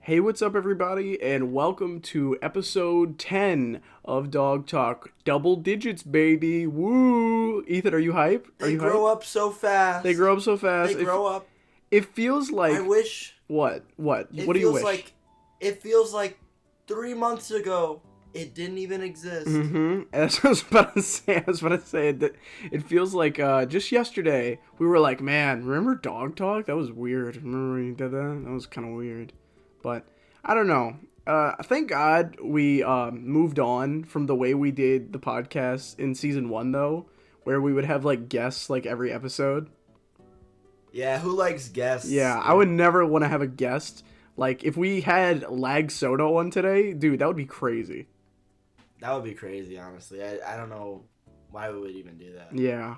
Hey, what's up, everybody, and welcome to episode 10 of Dawg Talk. Double digits, baby. Woo! Ethan, are you hype? They grow up so fast. They grow up so fast. They grow up. It feels like... I wish... What? What do you wish? It feels like 3 months ago, it didn't even exist. Mm-hmm. That's what I was about to say. That it feels like just yesterday, we were like, man, remember Dawg Talk? That was weird. Remember when you did that? That was kind of weird. But I don't know. Thank God we moved on from the way we did the podcast in season 1, though, where we would have like guests like every episode. Yeah, who likes guests? Yeah, I would never want to have a guest. Like if we had Lag Soda on today, dude, that would be crazy. That would be crazy, honestly. I don't know why we would even do that. Yeah.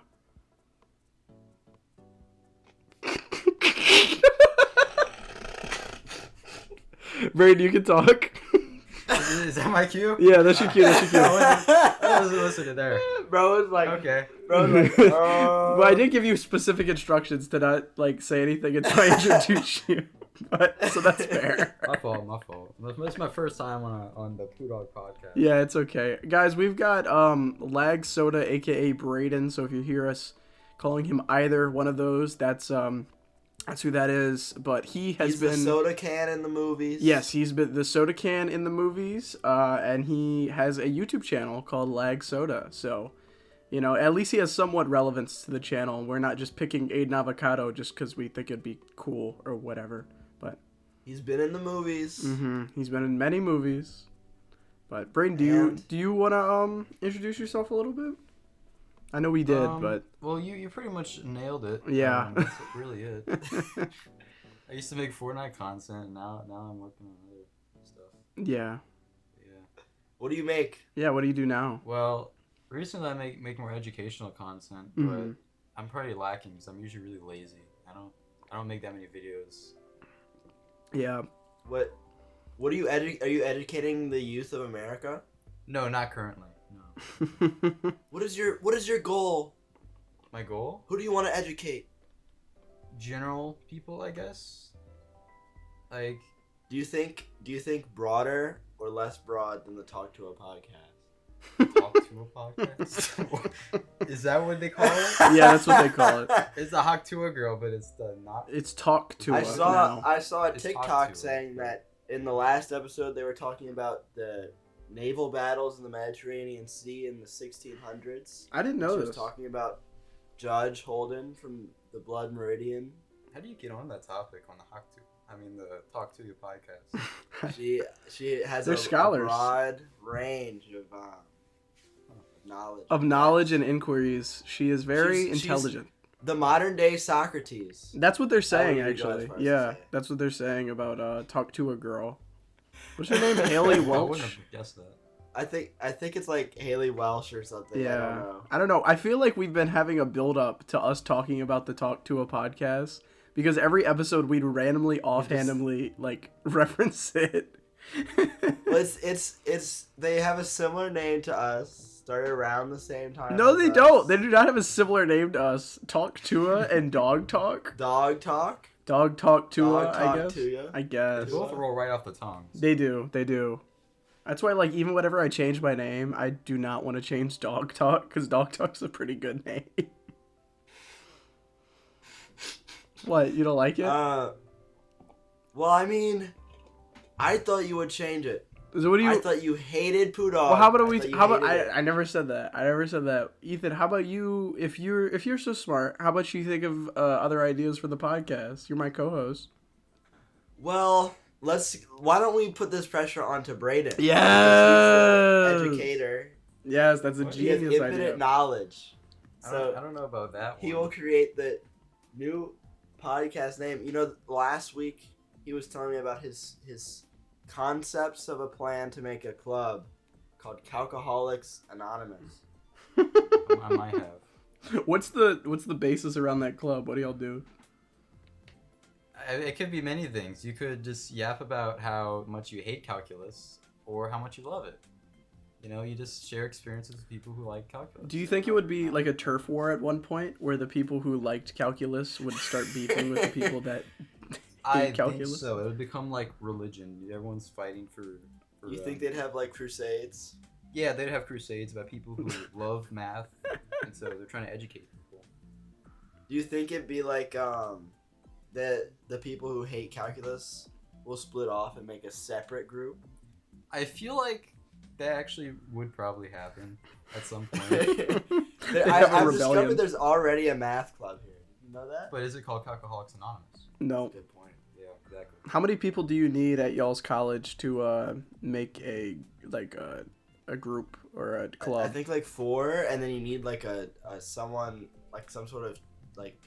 Braden, you can talk. Is that my cue? Yeah, that's your cue. I wasn't listening there. Bro was like... Okay. Bro was like... But I did give you specific instructions to not, like, say anything until I introduce you. So that's fair. My fault. It's my first time on the Poodawg podcast. Yeah, it's okay. Guys, we've got Lag Soda, a.k.a. Braden, so if you hear us calling him either one of those, that's who that is. But he's been... the soda can in the movies. Yes, he's been the soda can in the movies, and he has a YouTube channel called Lag Soda, so... You know, at least he has somewhat relevance to the channel. We're not just picking Aiden Avocado just because we think it'd be cool or whatever. But he's been in the movies. Mm-hmm. He's been in many movies. But Braden, do you want to introduce yourself a little bit? I know we did, but well, you pretty much nailed it. Yeah, that's really it. I used to make Fortnite content, and now I'm working on other stuff. Yeah. What do you make? Yeah, what do you do now? Well. Recently, I make more educational content, but I'm pretty lacking because I'm usually really lazy. I don't make that many videos. Yeah. What are you Are you educating the youth of America? No, not currently. No. What is your goal? My goal? Who do you want to educate? General people, I guess. Like, do you think broader or less broad than the Talk to a podcast? Talk to a podcast? Is that what they call it? Yeah, that's what they call it. It's a Hawk to a girl, but it's the not. It's Talk to a. I saw a TikTok saying that in the last episode they were talking about the naval battles in the Mediterranean Sea in the 1600s. I didn't know this. She was talking about Judge Holden from the Blood Meridian. How do you get on that topic on the the Talk to You podcast? she has a broad range of knowledge and inquiries. She is very intelligent. She's the modern day Socrates. That's what they're saying, actually. Yeah, that's what they're saying about Talk to a Girl. What's her name? Haley Welch. I wouldn't have guessed that. I think it's like Haley Welsh or something. Yeah, I don't know. I feel like we've been having a build up to us talking about the Talk to a podcast because every episode we'd randomly, offhandedly like reference it. Well, it's they have a similar name to us. Started around the same time. No, they don't. They do not have a similar name to us. Talk Tua and Dawg Talk. Dawg Talk. Dawg Talk Tua. Dawg Talk I guess. Tuya. I guess. They both roll right off the tongue. They do. That's why, like, even whenever I change my name, I do not want to change Dawg Talk because Dawg Talk's a pretty good name. What? You don't like it? Well, I mean, I thought you would change it. So what do you? I thought you hated Poodawg. Well, how about I never said that. I never said that. Ethan, how about you? If you're so smart, how about you think of other ideas for the podcast? You're my co-host. Well, why don't we put this pressure onto Braden? Yes. Educator. Yes, that's a genius idea. He has infinite knowledge. So I don't know about that one. He will create the new podcast name. You know, last week he was telling me about his concepts of a plan to make a club called Calcoholics Anonymous. I might have. What's the basis around that club? What do y'all do? It could be many things. You could just yap about how much you hate calculus or how much you love it. You know, you just share experiences with people who like calculus. Do you think it would be like a turf war at one point where the people who liked calculus would start beefing with the people that I think calculus? so. It would become like religion. Everyone's fighting for You think they'd have like crusades? Yeah, they'd have crusades about people who love math, and so they're trying to educate people. Do you think it'd be like that the people who hate calculus will split off and make a separate group? I feel like that actually would probably happen at some point. I've discovered there's already a math club here. Did you know that? But is it called Alcoholics Anonymous? No. Good point. Yeah, exactly. How many people do you need at y'all's college to make a group or a club? I think like 4, and then you need like a someone like some sort of like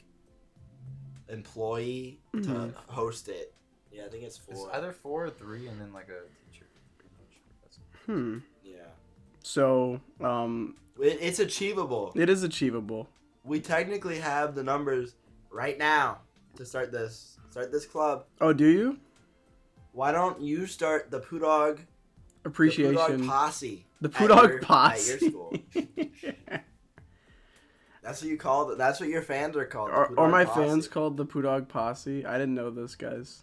employee to host it. Yeah, I think it's 4. It's either 4 or 3, and then like a teacher. Pretty much. Yeah. So It's achievable. it is achievable. We technically have the numbers right now to start this club. Oh, do you? Why don't you start the Poodawg Appreciation. The Poodawg Posse. The Poodawg At Posse. your school. That's what you call it. That's what your fans are called. Are my fans called the Poodawg Posse? I didn't know this, guys.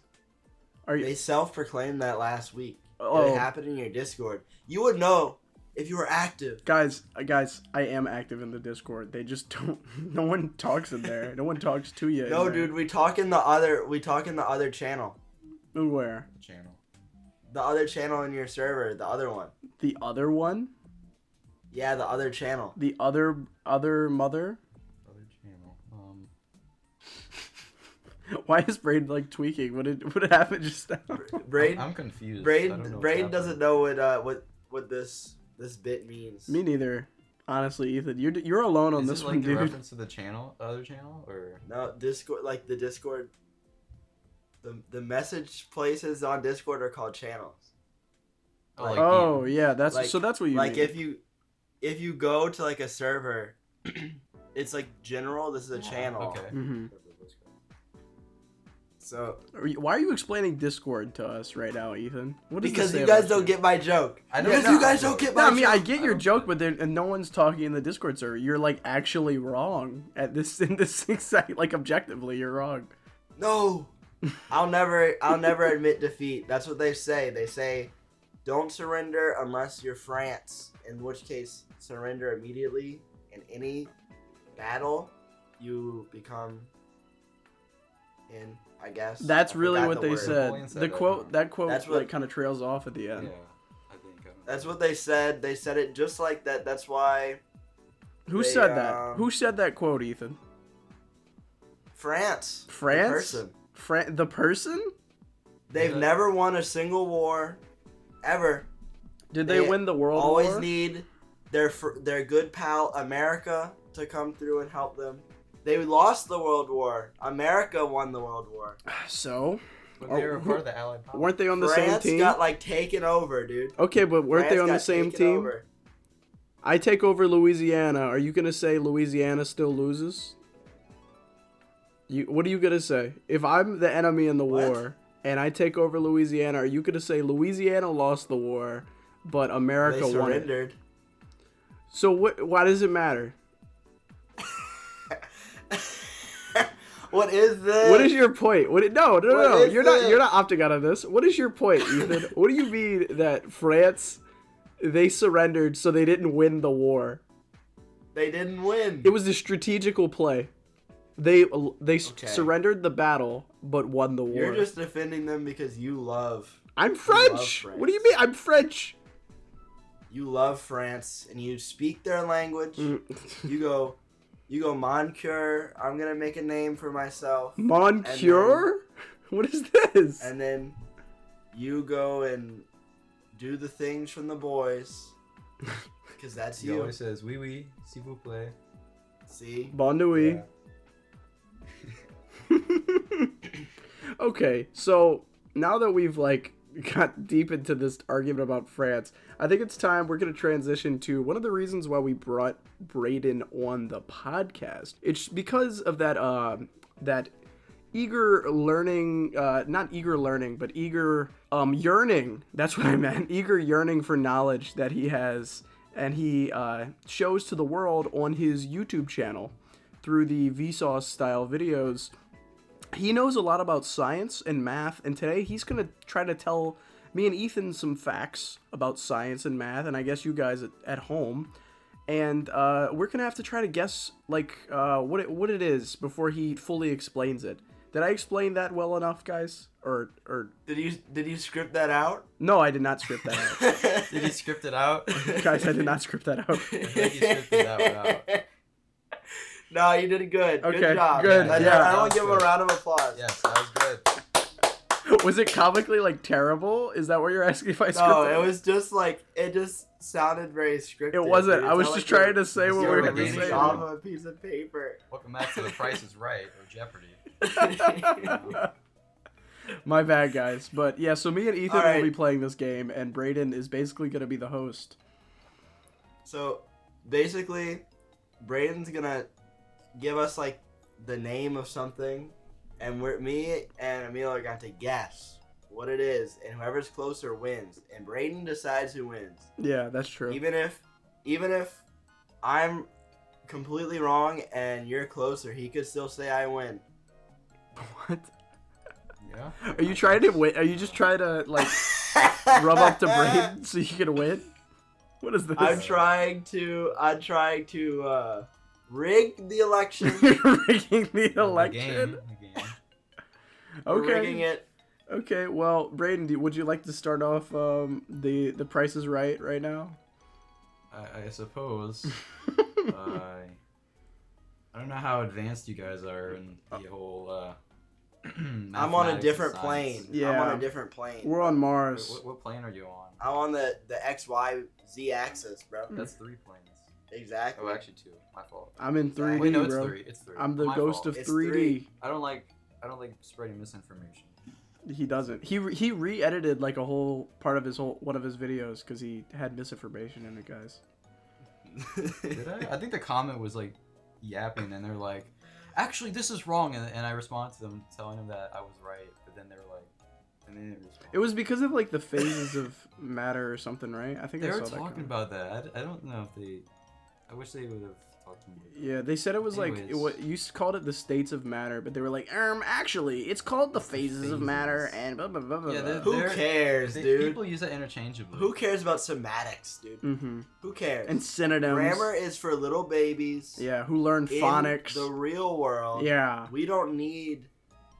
Are you? They self-proclaimed that last week. Oh. It happened in your Discord. You would know if you were active. Guys, I am active in the Discord. They just don't. No one talks in there. No one talks to you. No, dude, we talk in the other channel. Where? Channel. The other channel in your server, the other one. The other one? Yeah, the other channel. The other mother? Other channel. Why is Braid like tweaking? What happened just now? Braid, I'm confused. Braid doesn't know what this bit means. Me neither. Honestly, Ethan, you're alone on Is this it one, like the dude. reference to the channel, the other channel, or No, Discord, like the Discord. The message places on Discord are called channels. like Oh the- yeah, that's Like- so that's what you Like mean. if you go to like a server, it's like general. This is a channel. Okay. Mm-hmm. So Why are you explaining Discord to us right now, Ethan? What does because this say you guys about don't get my joke. I don't Because know. you guys don't get my No, I joke. mean I get your don't joke, get but and no one's talking in the Discord server. You're like actually wrong at this in this exact like objectively you're wrong. No, I'll never admit defeat. That's what they say. They say, don't surrender unless you're France. In which case, surrender immediately. In any battle, you become in. I guess That's I really forgot what the they word. said. Napoleon said The that, quote huh? that quote That's what- like kind of trails off at the Yeah, end. I think. I don't know. That's what they said. They said it just like that. That's why Who They, said that? Who said that quote, Ethan? France. France? The person. The person? They've Yeah. never won a single war, ever. Did they win the World always War? need their good pal America to come through and help them. They lost the World War. America won the World War. So, But they were part of the Allied Powers. weren't they on the France same team? got like taken over, dude. Okay, but weren't France they on the got same taken team? over. I take over Louisiana. Are you gonna say Louisiana still loses? What are you gonna say? If I'm the enemy in the What? war and I take over Louisiana, are you gonna say Louisiana lost the war, but America They won it? surrendered. So why does it matter? What is this? What is your point? No. What is You're this? not opting out of this. What is your point, Ethan? What do you mean that France they surrendered so they didn't win the war? They didn't win. It was a strategical play. They surrendered the battle but won the war. You're just defending them because you love. I'm love French. France. What do you mean? I'm French. You love France and you speak their language. Mm. You go, Monsieur, I'm gonna make a name for myself. Moncure? What is this? And then you go and do the things from the boys. Because that's He you. always says, "Oui, oui, s'il vous plaît." See? Bon nuit. Yeah. Okay, so now that we've like got deep into this argument about France, I think it's time we're going to transition to one of the reasons why we brought Braden on the podcast. It's because of that eager learning, not eager learning, but eager yearning. That's what I meant. Eager yearning for knowledge that he has, and he shows to the world on his YouTube channel through the Vsauce style videos. he knows a lot about science and math, and today he's going to try to tell me and Ethan some facts about science and math, and I guess you guys at home. And we're going to have to try to guess, like, what it is before he fully explains it. Did I explain that well enough, guys? Or Did you script that out? No, I did not script that out. Did you script it out? Guys, I did not script that out. I think you scripted that one out. No, you did good. Okay, Good job. good, I yeah. want to give him a round of applause. Yes, that was good. Was it comically, like, terrible? Is that what you're asking if I scripted? No, it was just like, it just sounded very scripted. It wasn't. dude. I was It's just not like trying to say what we you're were a going to gaming say. show. off of a piece of paper. Welcome back to The Price is Right or Jeopardy. My bad, guys. But yeah, so me and Ethan All right. will be playing this game, and Brayden is basically going to be the host. So, basically, Braden's gonna give us like the name of something, and me and Emil are going to guess what it is, and whoever's closer wins. And Braden decides who wins. Yeah, that's true. Even if I'm completely wrong and you're closer, he could still say I win. What? Yeah. Are you trying to win? Are you just trying to, like, rub up to Brayden so you can win? What is this? I'm trying to rig the election. You're rigging the The election. game. We're Okay. rigging it. Okay. Well, Brayden, would you like to start off the Price is Right now? I suppose. I don't know how advanced you guys are in the whole. I'm on a different plane. Yeah. I'm on a different plane. We're on Mars. What plane are you on? I'm on the X, Y, Z axis, bro. That's 3 planes. Exactly. Oh, actually 2. My fault. I'm in 3D, Wait, no, it's bro. 3. It's 3. I'm the My ghost fault. of It's 3D. 3. I don't like spreading misinformation. He doesn't. He re-edited like a whole part of one of his videos because he had misinformation in it, guys. Did I? I think the comment was like yapping, and they're like, "Actually, this is wrong," and I responded to them telling them that I was right, but then they were like, and they didn't respond. It was because of like the phases of matter or something, right? I think They I were saw that talking comment. about that. I don't know if they. I wish they would have talked to me. Yeah, they said it was like Anyways. you called it the states of matter, but they were like, actually, it's called the phases of matter and blah blah blah blah. Yeah, blah. Who cares, dude? People use that interchangeably. Who cares about semantics, dude? Mm-hmm. Who cares? And synonyms. Grammar is for little babies. Yeah, who learn In phonics. the real world. Yeah. We don't need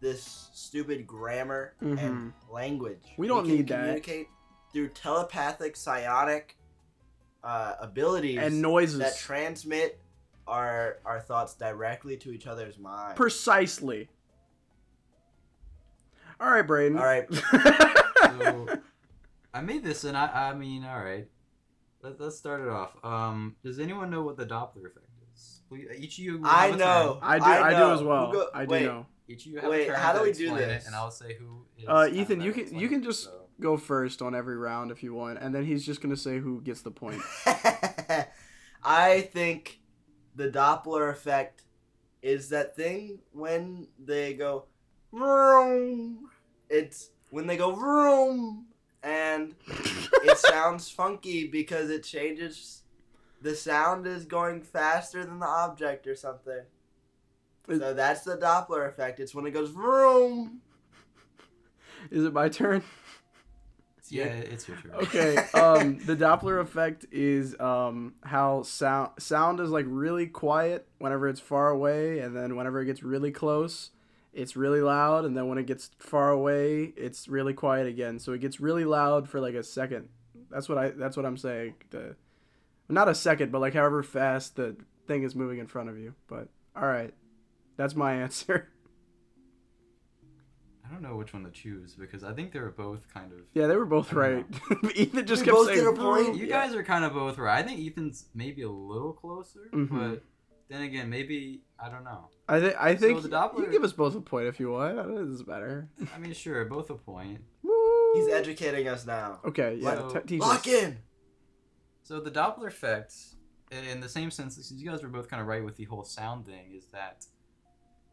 this stupid grammar and language. We don't can need that. communicate through telepathic, psionic abilities And noises. that transmit our thoughts directly to each other's minds. Precisely. All right, Brayden. All right. So, I made this, and I mean, all right. Let's start it off. Does anyone know what the Doppler effect is? Each of you. Will I have a know. turn. I do know. as well. Who I do wait. know. Each of you have Wait, a turn how do to we do explain this? it, and I'll say who is. Ethan, you better can explain just it, so. go first on every round if you want, and then he's just gonna say who gets the point. I think the Doppler effect is that thing when they go vroom. It's when they go vroom, and it sounds funky because it changes. The sound is going faster than the object or something. So that's the Doppler effect. It's when it goes vroom. Is it my turn? Yeah, it's your turn. Okay. The Doppler effect is how sound is like really quiet whenever it's far away, and then whenever it gets really close, it's really loud, and then when it gets far away, it's really quiet again. So it gets really loud for like a second. That's what I'm saying. Not a second, but like however fast the thing is moving in front of you. But all right, that's my answer. I don't know which one to choose because I think they were both kind of. Yeah, they were both right. Ethan just We kept both saying, get a point? You guys are kind of both right. I think Ethan's maybe a little closer, Mhm. but then again, maybe I don't know. I think So the Doppler- you can give us both a point if you want. I don't know, this is better. I mean, sure, both a point. Woo! He's educating us now. Okay, yeah. So- Teach Lock us. in. So the Doppler effect, in the same sense, since you guys were both kind of right with the whole sound thing, is that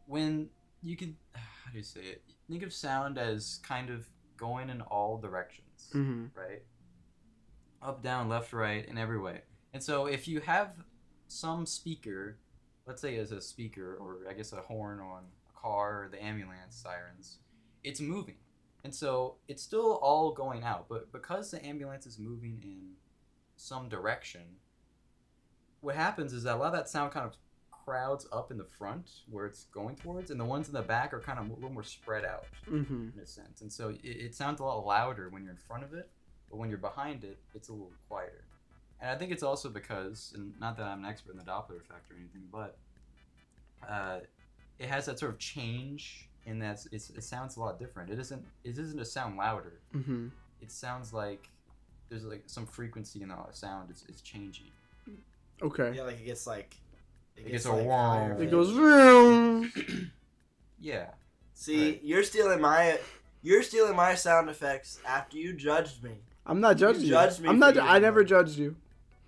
when you can, how do you say it? Think of sound as kind of going in all directions, Mhm. right? Up, down, left, right, in every way. And so if you have some speaker, let's say as a speaker, or I guess a horn on a car or the ambulance sirens, it's moving. And so it's still all going out, but because the ambulance is moving in some direction, what happens is that a lot of that sound kind of crowds up in the front where it's going towards, and the ones in the back are kind of a little more spread out in a sense. And so it sounds a lot louder when you're in front of it, but when you're behind it, it's a little quieter. And I think it's also because, and not that I'm an expert in the Doppler effect or anything, but it has that sort of change in that it sounds a lot different. It isn't a sound louder. Mm-hmm. It sounds like there's like some frequency in the sound. It's changing. Okay. Yeah, like it gets like. It gets a like wow. It goes. Vroom. Yeah. See, Right. you're stealing my sound effects after you judged me. I'm not judging you. judged me I'm for not. using I never them. judged you.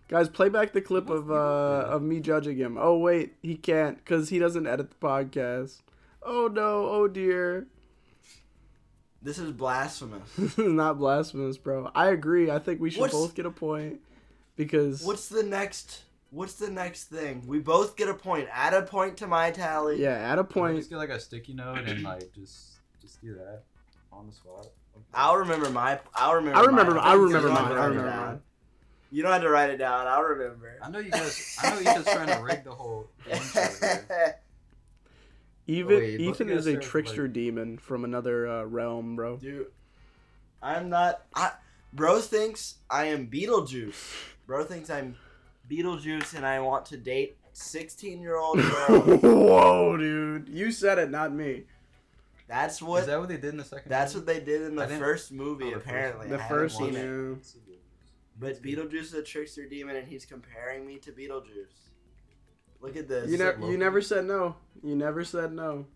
Guys, play back the clip of me judging him. Oh wait, he can't because he doesn't edit the podcast. Oh no! Oh dear. This is blasphemous. This is not blasphemous, bro. I agree. I think we should What's- both get a point because What's the next thing? We both get a point. Add a point to my tally. yeah, at a point. Just get like a sticky note and like just do that on the spot. I'll remember mine. I remember You don't mine. have to I write it remember down. mine. You don't have to write it down. I'll remember. I know you guys trying to rig the whole game show here. Wait, both Ethan of you is guys a are, trickster like- demon from another realm, bro. Dude, I'm not. Bro thinks I am Beetlejuice. Bro thinks I'm Beetlejuice and I want to date 16-year-old girls. Whoa, dude! You said it, not me. That's what. Is that what they did in the second? That's movie? what they did in the I didn't- first movie. Oh, the first Apparently, one. The I haven't first seen one, it. yeah. But Beetlejuice is a trickster demon, and he's comparing me to Beetlejuice. Look at this. You never said no. You never said no.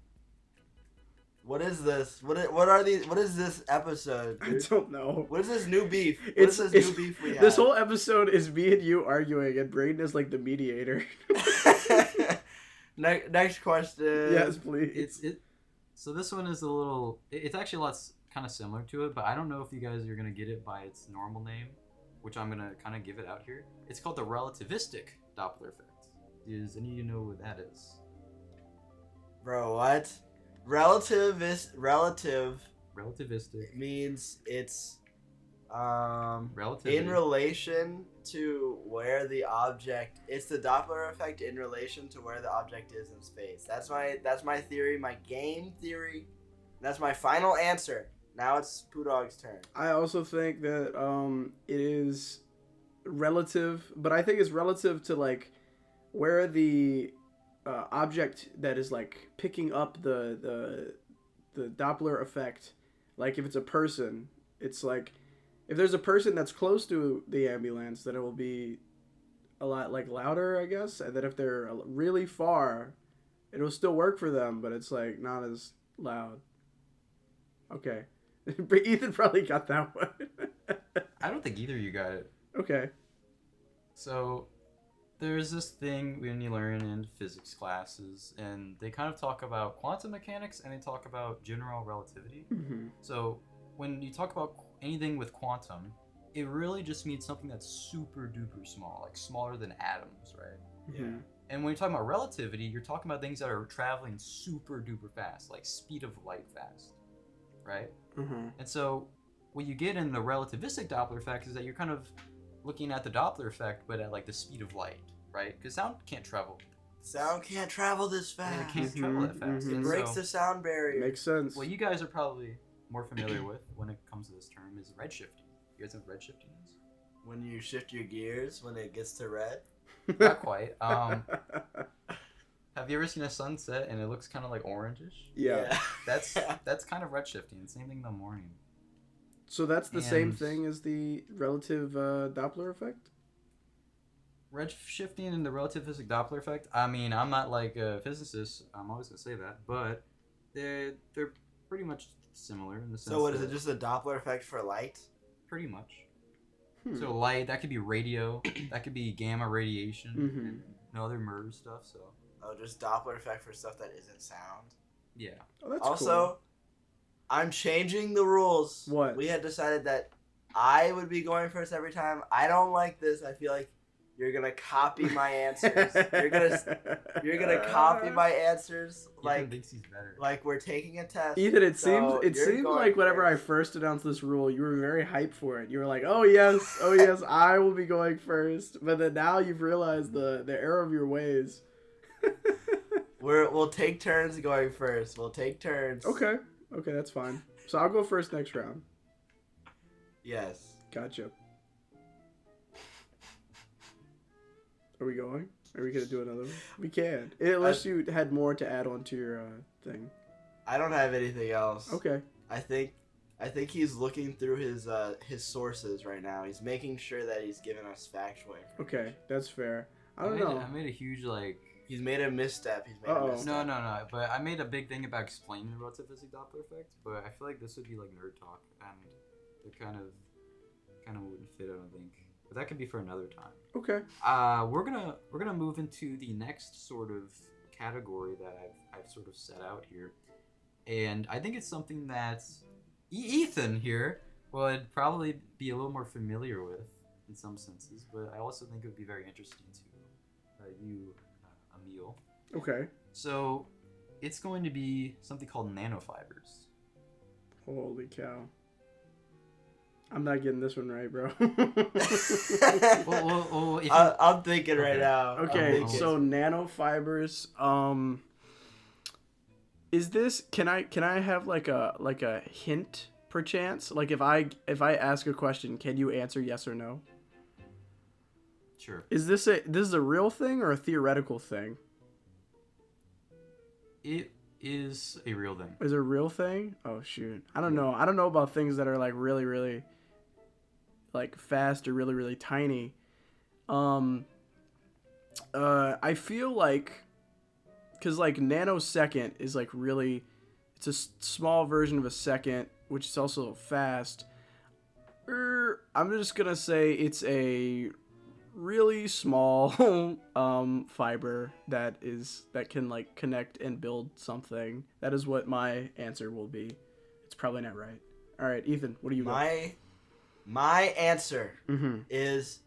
What is this? What are these? What is this episode, I dude? don't know. What is this new beef? What It's is this new beef we have? This whole episode is me and you arguing, and Braden is like the mediator. Next question. Yes, please. So this one is a little. It's actually a lot kind of similar to it, but I don't know if you guys are gonna get it by its normal name, which I'm gonna kind of give it out here. It's called the relativistic Doppler effect. Does any of you know what that is? Bro, what? Relative Relativistic. means it's Relativity. in relation to where the object. It's the Doppler effect in relation to where the object is in space. That's my theory, my game theory. That's my final answer. Now it's Poodawg's turn. I also think that it is relative, but I think it's relative to like where the object that is like picking up the Doppler effect. Like if it's a person, it's like if there's a person that's close to the ambulance, then it will be a lot like louder, I guess. And then if they're really far, it'll still work for them, but it's like not as loud. Okay. Ethan probably got that one. I don't think either of you got it. Okay. So there's this thing when you learn in physics classes, and they kind of talk about quantum mechanics and they talk about general relativity. Mm-hmm. So when you talk about anything with quantum, it really just means something that's super duper small, like smaller than atoms, right? Yeah. And when you're talking about relativity, you're talking about things that are traveling super duper fast, like speed of light fast, right? Mm-hmm. And so what you get in the relativistic Doppler effect is that you're kind of looking at the Doppler effect, but at like the speed of light, right? Because sound can't travel. Sound can't travel this fast. It can't travel that fast. Mhm. It And breaks so, the sound barrier. Makes sense. what you guys are probably more familiar with when it comes to this term is redshifting. You guys know what redshifting is? When you shift your gears when it gets to red. Not quite. Have you ever seen a sunset and it looks kind of like orangish? Yeah. That's kind of redshifting. Same thing in the morning. So that's the same And- thing as the relative Doppler effect? Redshifting and the relativistic Doppler effect. I mean, I'm not like a physicist. I'm always gonna say that, but they're pretty much similar in the sense. So what is that- it? Just a Doppler effect for light? Pretty much. Hmm. So light, that could be radio, that could be gamma radiation, Mhm. and other MERS stuff. So Oh, just Doppler effect for stuff that isn't sound. yeah. Oh, that's Also, cool. I'm changing the rules. What? We had decided that I would be going first every time. I don't like this. I feel like You're gonna copy my answers. You're gonna copy my answers. Ethan thinks he's better. Like we're taking a test. Ethan, it so seemed you're going like whenever I first. first announced this rule, you were very hyped for it. You were like, "Oh yes, I will be going first." But then now you've realized the error of your ways. We'll take turns going first. We'll take turns. Okay, that's fine. So I'll go first next round. Yes. Gotcha. Are we going? Are we gonna do another one? We can, unless you had more to add on to your thing. I don't have anything else. Okay. I think he's looking through his sources right now. He's making sure that he's giving us factual information. Okay, that's fair. I don't know. I made a huge He's made a misstep. No. But I made a big thing about explaining the relativistic Doppler effect. But I feel like this would be like nerd talk, and it kind of wouldn't fit. I don't think. But that could be for another time. Okay. We're gonna move into the next sort of category that I've sort of set out here, and I think it's something that Ethan here would probably be a little more familiar with in some senses, but I also think it would be very interesting to you, Emil. Okay. So it's going to be something called nanofibers. Holy cow. I'm not getting this one right, bro. I'm thinking right now. Okay, so nanofibers. Is this? Can I have like a hint perchance? Like if I ask a question, can you answer yes or no? Sure. Is this a real thing or a theoretical thing? It is a real thing. Is it a real thing? Oh shoot. I don't know. I don't know about things that are like really, really like fast or really, really tiny. I feel like, cause like nanosecond is like really, it's a small version of a second, which is also fast. I'm just gonna say it's a really small fiber that can like connect and build something. That is what my answer will be. It's probably not right. All right, Ethan, what do you got? My answer is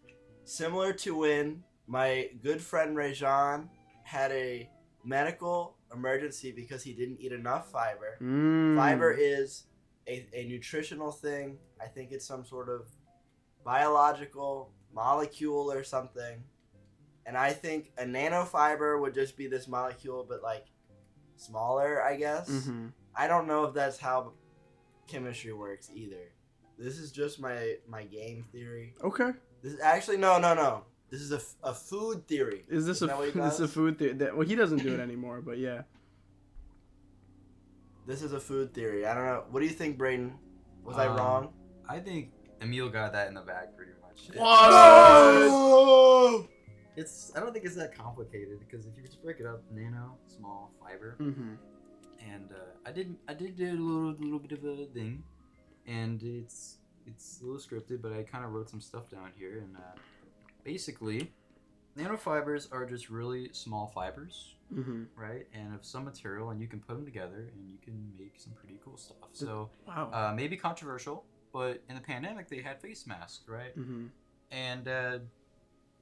similar to when my good friend Rajan had a medical emergency because he didn't eat enough fiber. Fiber is a nutritional thing. I think it's some sort of biological molecule or something. And I think a nanofiber would just be this molecule, but like smaller, I guess. I don't know if that's how chemistry works either. This is just my game theory. Okay. This is actually no. This is a food theory. Is this a food theory? Well, he doesn't do it anymore, but yeah. This is a food theory. I don't know. What do you think, Brayden? Was I wrong? I think Emil got that in the bag pretty much. What? I don't think it's that complicated because if you just break it up, nano, small, fiber, and I did do a little bit of a thing, and it's a little scripted, but I kind of wrote some stuff down here, and basically, nanofibers are just really small fibers, right? And of some material, and you can put them together, and you can make some pretty cool stuff. So, wow. Maybe controversial, but in the pandemic, they had face masks, right? And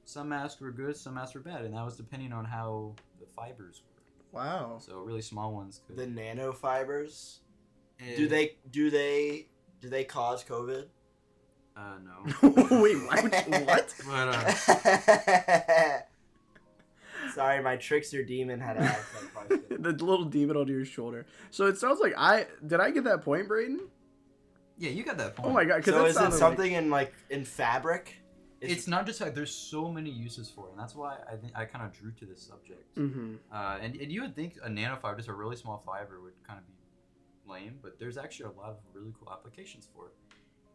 some masks were good, some masks were bad, and that was depending on how the fibers were. Wow. So really small ones could. The nanofibers. Do they cause COVID? No. Wait, what? But sorry, my trickster demon had to ask that question. The little demon on your shoulder. So it sounds like did I get that point, Brayden? yeah, you got that point. Oh my god! So is it something in fabric? It's not just like there's so many uses for it, and that's why I think I kind of drew to this subject. And you would think a nanofiber, just a really small fiber, would kind of be lame, but there's actually a lot of really cool applications for it.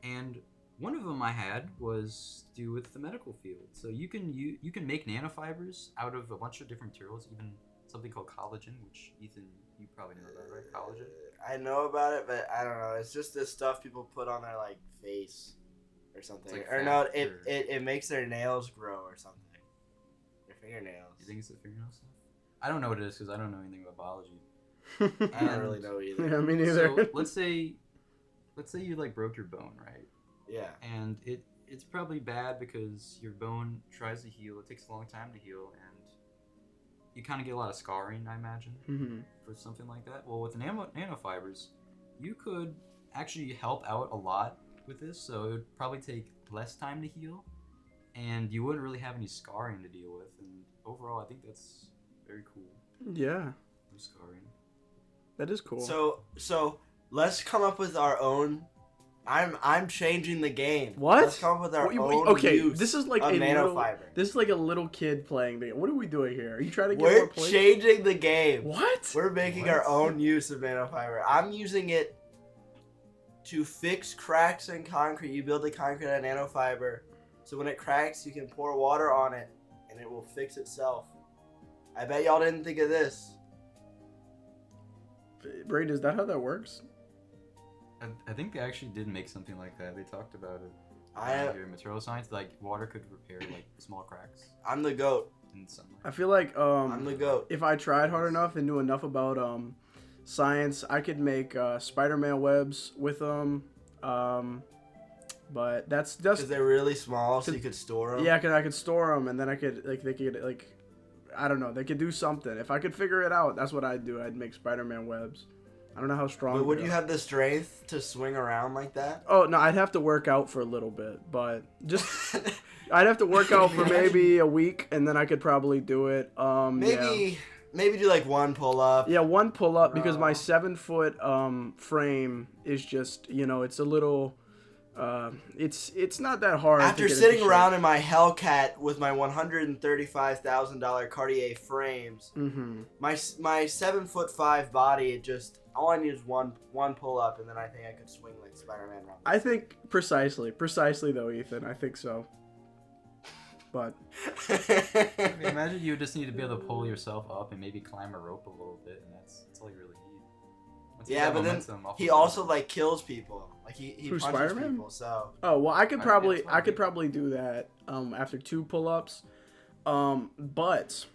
And one of them I had was to do with the medical field. So you can make nanofibers out of a bunch of different materials, even something called collagen, which Ethan, you probably know about, right? Collagen. I know about it, but I don't know. It's just this stuff people put on their like face or something. Like or no, it makes their nails grow or something. Their fingernails. You think it's the fingernail stuff? I don't know what it is because I don't know anything about biology. I don't really know either. Yeah, me neither. So let's say you like broke your bone, right? Yeah. And it's probably bad because your bone tries to heal. It takes a long time to heal, and you kind of get a lot of scarring, I imagine, for something like that. Well, with the nanofibers, you could actually help out a lot with this, so it would probably take less time to heal, and you wouldn't really have any scarring to deal with. And overall, I think that's very cool. Yeah. No scarring. That is cool. So let's come up with our own. I'm changing the game. What? Let's come up with our own okay, use this is like of a nanofiber. little, this is like a little kid playing the game. What are we doing here? Are you trying to get more We're points? changing the game. What? We're making our own use of nanofiber. I'm using it to fix cracks in concrete. You build the concrete out of nanofiber, so when it cracks, you can pour water on it, and it will fix itself. I bet y'all didn't think of this. Braden, is that how that works? I think they actually did make something like that. They talked about it. In material science, like water could repair like small cracks I'm the GOAT. in sunlight. I feel like I'm the GOAT. if I tried hard enough and knew enough about science, I could make Spider-Man webs with them. But that's just Because they're really small, so you could store them. yeah, because I could store them, and then I could they could I don't know, they could do something. If I could figure it out, that's what I'd do. I'd make Spider-Man webs. I don't know how strong. But would you have the strength to swing around like that? Oh no, I'd have to work out for a little bit, but just I'd have to work out for maybe a week, and then I could probably do it. Maybe do like one pull up. Yeah, one pull up because my 7-foot frame is just it's a little. It's not that hard. After sitting around in my Hellcat with my $135,000 Cartier frames, my 7'5" body, it just all I need is one pull up, and then I think I could swing like Spider-Man around. I think precisely though, Ethan. I think so. But I mean, imagine you just need to be able to pull yourself up and maybe climb a rope a little bit, and that's all you really need. Yeah, but then he also like kills people. Like he punches Spider-Man? people. So well, I could probably do that after 2 pull-ups. But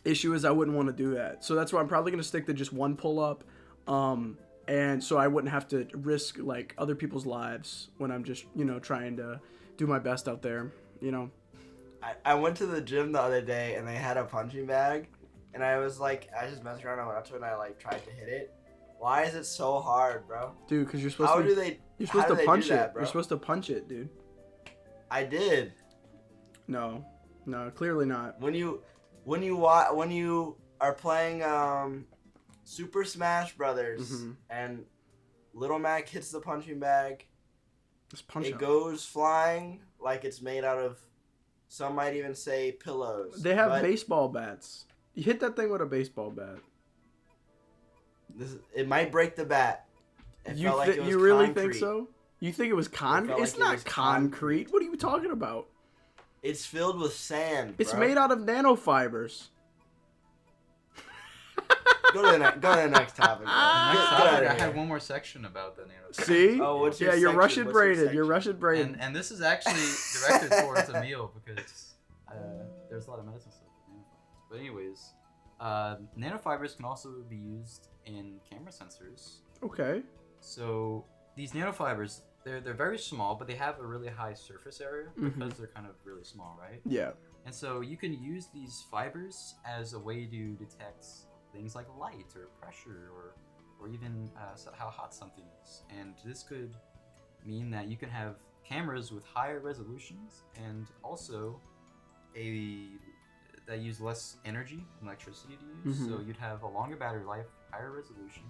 issue is I wouldn't want to do that. So that's why I'm probably going to stick to just 1 pull-up. And so I wouldn't have to risk like other people's lives when I'm just, trying to do my best out there, I went to the gym the other day and they had a punching bag, and I was just messed around. I went up to it and I like tried to hit it. Why is it so hard, bro? Dude, because you're supposed How to. do they? You're supposed to punch it. Bro? You're supposed to punch it, dude. I did. No, clearly not. When you are playing Super Smash Brothers and Little Mac hits the punching bag, Just punch it goes flying like it's made out of. Some might even say pillows. They have baseball bats. You hit that thing with a baseball bat. It might break the bat. You really think so? You think it was concrete? It's not concrete. What are you talking about? It's filled with sand. It's bro. made out of nanofibers. Go to the next topic. I had one more section about the nanofibers. See? Oh, what's your you're section? Russian What's your braided. section? You're Russian braided. And this is actually directed towards Emil because there's a lot of medicine stuff with nanofibers. But anyways, nanofibers can also be used in camera sensors. Okay. So these nanofibers, they're very small, but they have a really high surface area because they're kind of really small, right? Yeah. And so you can use these fibers as a way to detect things like light or pressure or even how hot something is. And this could mean that you can have cameras with higher resolutions and also that use less energy and electricity to use. So you'd have a longer battery life, higher resolution,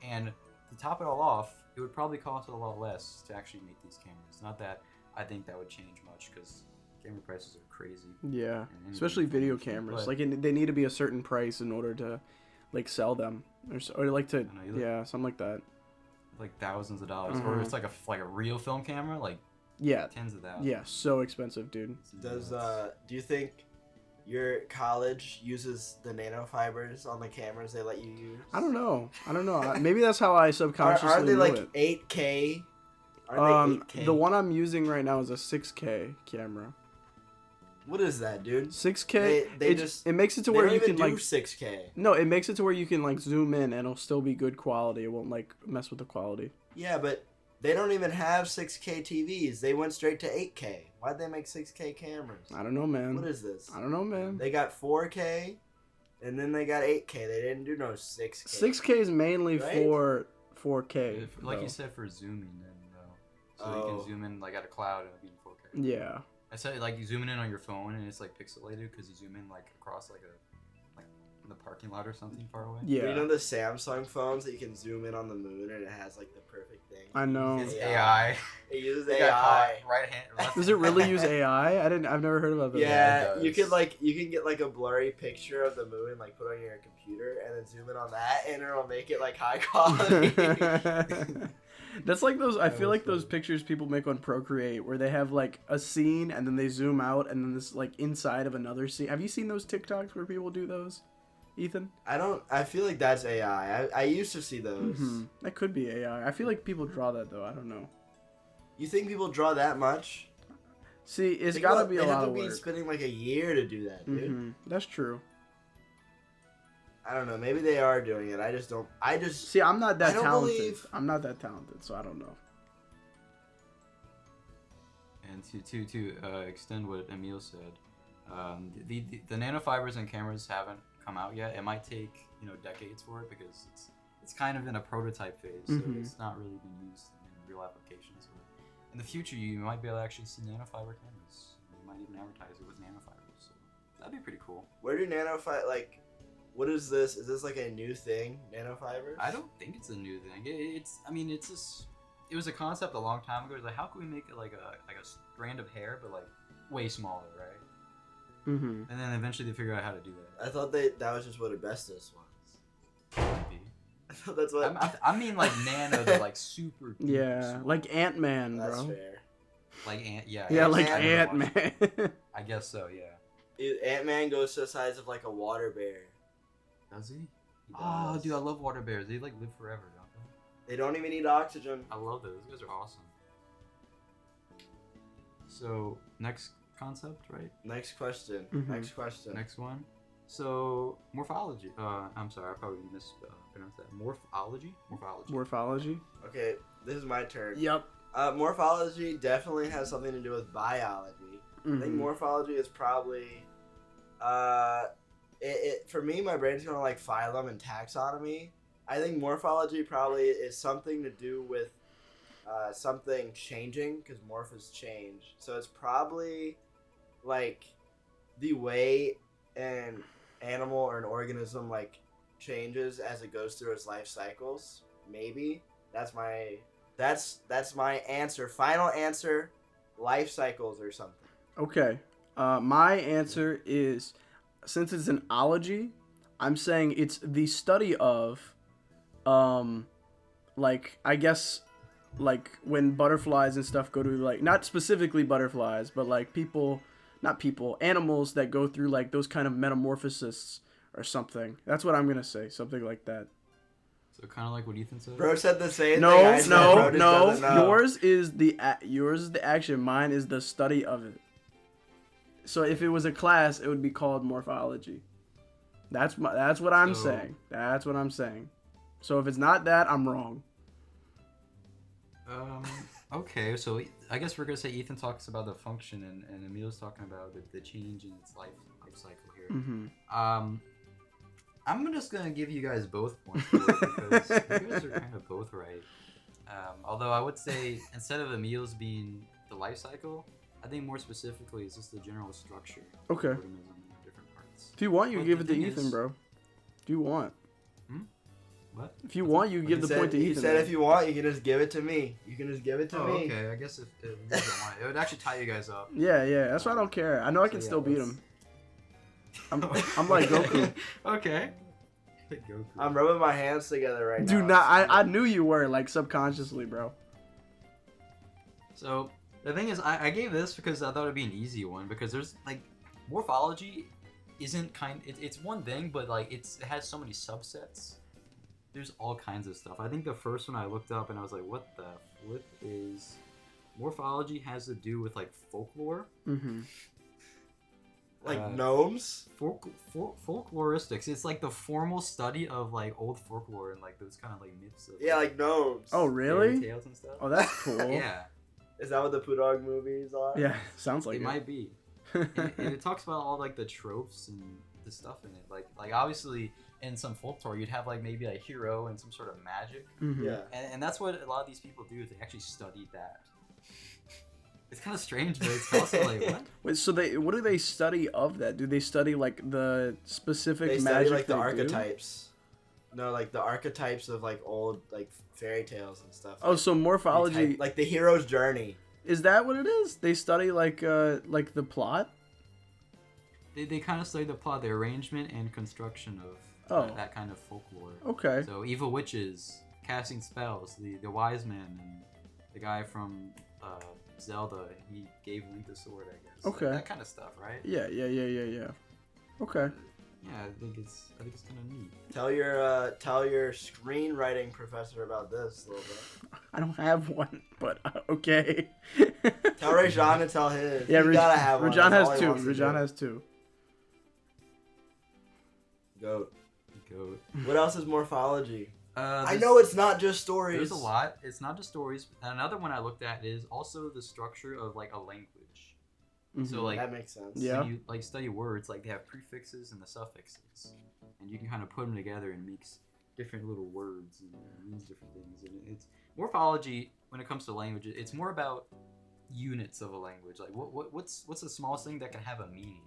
and to top it all off, it would probably cost a lot less to actually make these cameras. Not that I think that would change much because camera prices are crazy. Yeah, especially video cameras. Like they need to be a certain price in order to like sell them or like to something like that. Like thousands of dollars, or it's like a real film camera, like tens of thousands. Yeah, so expensive, dude. Do you think your college uses the nanofibers on the cameras they let you use? I don't know. Maybe that's how I subconsciously Aren't they like it. 8K? Aren't they 8K? The one I'm using right now is a 6K camera. What is that, dude? 6K. It makes it to they where don't you even can do like 6K. No, it makes it to where you can like zoom in and it'll still be good quality. It won't like mess with the quality. Yeah, but They don't even have 6K TVs. They went straight to 8K. Why'd they make 6K cameras? I don't know, man. What is this? I don't know, man. They got 4K, and then they got 8K. They didn't do no 6K. 6K is mainly Right? for 4K. Like though. you said, for zooming in, so you can zoom in like at a cloud and it'll be in 4K. Yeah. I said like you zoom in on your phone and it's like pixelated because you zoom in like across like in the parking lot or something far away. Yeah. You know the Samsung phones that you can zoom in on the moon and it has like the perfect thing? I know. It's AI. It uses They got AI. right hand. Does it really use AI? I've never heard of it. Yeah, it you does. you can get like a blurry picture of the moon, like put on your computer, and then zoom in on that, and it'll make it like high quality. That's like those. I That feel was like those funny. pictures people make on Procreate, where they have like a scene and then they zoom out and then this like inside of another scene. Have you seen those TikToks where people do those, Ethan? I feel like that's AI. I used to see those. That could be AI. I feel like people draw that though. I don't know. You think people draw that much? See, it's Think gotta about- be a they have lot to of be work. spending like a year to do that, dude. That's true. I don't know. Maybe they are doing it. I just don't. See, I'm not that I don't talented. believe- I'm not that talented, so I don't know. And to extend what Emil said, the nanofibers and cameras haven't come out yet. It might take decades for it because it's kind of in a prototype phase, so it's not really been used in real applications. But in the future, you might be able to actually see nanofiber cameras. You might even advertise it with nanofibers. So that'd be pretty cool. Where do nanofiber like? What is this? Is this like a new thing? Nanofibers? I don't think it's a new thing. It's just. It was a concept a long time ago. It was like, how can we make it like a strand of hair, but like way smaller, right? Mm-hmm. And then eventually they figured out how to do that. I thought that was just what asbestos was. Maybe. I thought that's what. I mean like nano, they're like super. Yeah, super, like Ant-Man, That's bro. fair. like Ant. Yeah. Yeah, like Ant-Man. Ant-Man. I guess so. Yeah. Ant-Man goes to the size of like a water bear. Does he? He Oh, does. dude, I love water bears. They like live forever, don't they? They don't even need oxygen. I love those. Those guys are awesome. So next concept, right? Next question. Mhm. Next question. Next one. So morphology. I'm sorry, I probably mispronounced that. Morphology. Morphology. Okay, this is my turn. Yep. Morphology definitely has something to do with biology. I think morphology is probably, for me, my brain's going to like phylum and taxonomy. I think morphology probably is something to do with something changing, because morph is change. So it's probably like the way an animal or an organism like changes as it goes through its life cycles. Maybe that's my answer. Final answer. Life cycles or something. Okay. My answer is, since it's an ology, I'm saying it's the study of, like, I guess, like, when butterflies and stuff go to, like, not specifically butterflies, but, like, animals that go through, like, those kind of metamorphoses or something. That's what I'm going to say. Something like that. So kind of like what Ethan said. Bro said the same thing. No, I said, bro just no. doesn't know. Yours is the action. Mine is the study of it. So if it was a class, it would be called morphology. That's what I'm saying. That's what I'm saying. So if it's not that, I'm wrong. Okay, so I guess we're gonna say Ethan talks about the function and Emil's talking about the change in its life cycle here. Mm-hmm. I'm just gonna give you guys both points for it because you guys are kind of both right. Although I would say instead of Emil's being the life cycle, I think more specifically it's just the general structure Okay. of the organism in different parts. If you want, you But give the it to thing Ethan, is- bro. If you want. What? If you want, you What give he the point to He Ethan. said man. if you want, you can just give it to me. You can just give it to Oh, me. okay. I guess if you don't want it would actually tie you guys up. Yeah, that's why I don't care. I know I can So, yeah, still beat let's- him. I'm like Goku. Okay. Goku. I'm rubbing my hands together right Do now. not. I knew you were, like, subconsciously, bro. So the thing is, I gave this because I thought it'd be an easy one because there's like morphology isn't it's one thing, but like it has so many subsets. There's all kinds of stuff. I think the first one I looked up and I was like, what the flip is morphology has to do with like folklore. Mm-hmm. Like gnomes? Folkloristics. It's like the formal study of like old folklore and like those kind of like myths. Of, Yeah, like gnomes. Oh, really? fairy tales and stuff. Oh, that's cool. Yeah. Is that what the Poodawg movies are? Yeah, sounds like It might be. And it talks about all like the tropes and the stuff in it. Like obviously in some folklore you'd have like maybe a hero and some sort of magic. Mhm. Yeah. And that's what a lot of these people do. Is they actually study that. It's kind of strange, but it's also like what? Wait, so what do they study of that? Do they study like the specific They magic? study like the they do? archetypes. No, like the archetypes of like old like fairy tales and stuff. Oh, so morphology Like the hero's journey. is that what it is? They study like the plot. They kind of study the plot, the arrangement and construction of that kind of folklore. Okay. So evil witches casting spells, the wise man and the guy from Zelda, he gave Link the sword, I guess. Okay. Like, that kind of stuff, right? Yeah. Okay. Yeah, I think it's kind of neat. Tell your screenwriting professor about this a little bit. I don't have one, but okay. Tell Rajan to tell his. Yeah, You gotta have one. Rajan That's all has he two. wants to Rajan do. has two. Goat. Goat. What else is morphology? I There's- know it's not just stories. There's a lot. It's not just stories. Another one I looked at is also the structure of like a language. So Mhm. like That makes sense. Yeah. when you like study words, like they have prefixes and the suffixes, and you can kind of put them together and makes different little words and it means different things. And it's morphology when it comes to language. It's more about units of a language. Like what's the smallest thing that can have a meaning,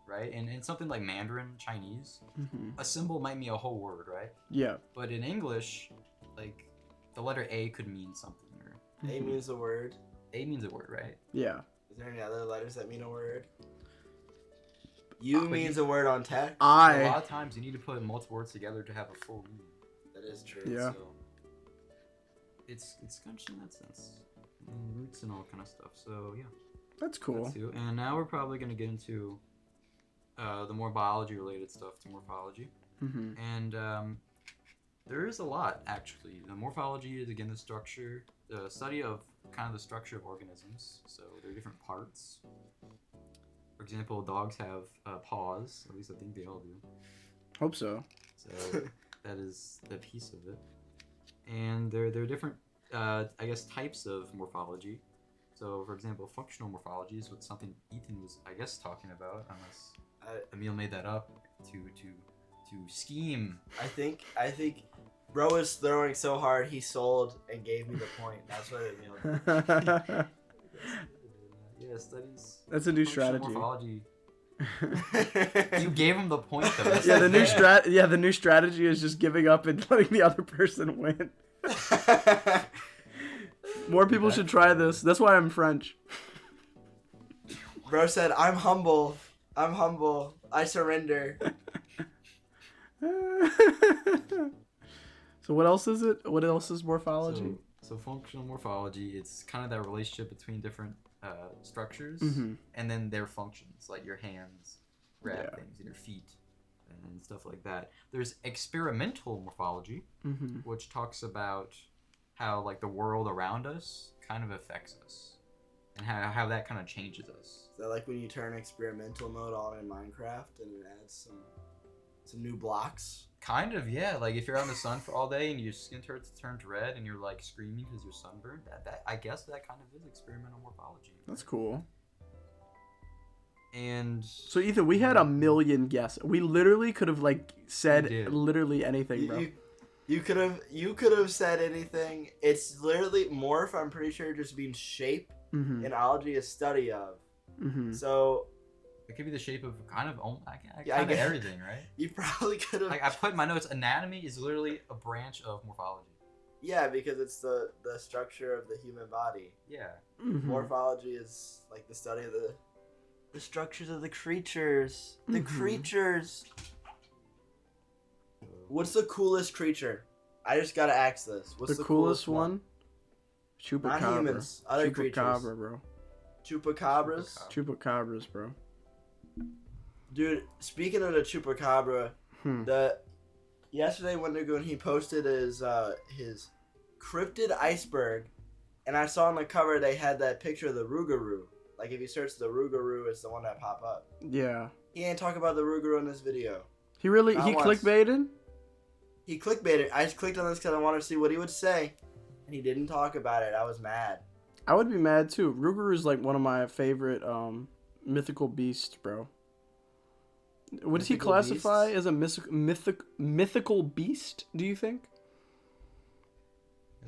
right? And in something like Mandarin Chinese, Mhm. a symbol might mean a whole word, right? Yeah. But in English, like the letter A could mean something, or A Mhm. means a word. A means a word, right? Yeah. Is there any other letters that mean a word? U But means a word on text. A lot I. of times you need to put multiple words together to have a full meaning. That is true. Yeah. So it's interesting in that sense. And roots and all kind of stuff. So yeah. That's cool. That's too. And now we're probably gonna get into the more biology related stuff to morphology. Mhm. And there is a lot actually. The morphology is again the study of kind of the structure of organisms. So there are different parts. For example, dogs have paws. At least I think they all do. Hope so. So that is the piece of it. And there are different, I guess, types of morphology. So, for example, functional morphology is what something Ethan was, I guess, talking about, unless Emil made that up to scheme. I think bro was throwing so hard he sold and gave me the point. That's what it means. Yeah, studies. That's a new functional strategy. Morphology. You gave him the point, though. That's Yeah, the the new strategy is just giving up and letting the other person win. More people should try this. That's why I'm French. Bro said, "I'm humble. I surrender." So what else is it? What else is morphology? So functional morphology, it's kind of that relationship between different structures Mhm. and then their functions, like your hands grab Yeah. things and your feet and stuff like that. There's experimental morphology, Mhm. which talks about how like the world around us kind of affects us and how that kind of changes us. Is that like when you turn experimental mode on in Minecraft and it adds some new blocks? Kind of, yeah. Like if you're out in the sun for all day and your skin turns red and you're like screaming because you're sunburned, that I guess that kind of is experimental morphology. That's cool. And So Ethan, we had a million guesses. We literally could have like said We did. literally anything, bro. You could have said anything. It's literally morph. I'm pretty sure just means shape, Mhm. and ology is study of. Mhm. So it could be the shape of kind of Yeah, I kind of guess- everything, right? you probably could have. Like I put in my notes, anatomy is literally a branch of morphology. Yeah, because it's the structure of the human body. Yeah. Mhm. Morphology is like the study of the structures of the creatures. The Mhm. creatures. What's the coolest creature? I just gotta ask this. What's The coolest one? Not Chupacabra. humans, other creatures. Chupacabra, bro. Chupacabras. Chupacabras, bro. Dude, speaking of the chupacabra, Hmm. yesterday Wendigoon he posted his cryptid iceberg, and I saw on the cover they had that picture of the Rougarou. Like if you search the Rougarou, it's the one that pop up. Yeah. He ain't talking about the Rougarou in this video. He really Not he once. clickbaited? He clickbaited. I just clicked on this because I wanted to see what he would say, and he didn't talk about it. I was mad. I would be mad too. Rougarou is like one of my favorite mythical beasts, bro. Would he Mythical classify beasts? as a mythical beast, do you think?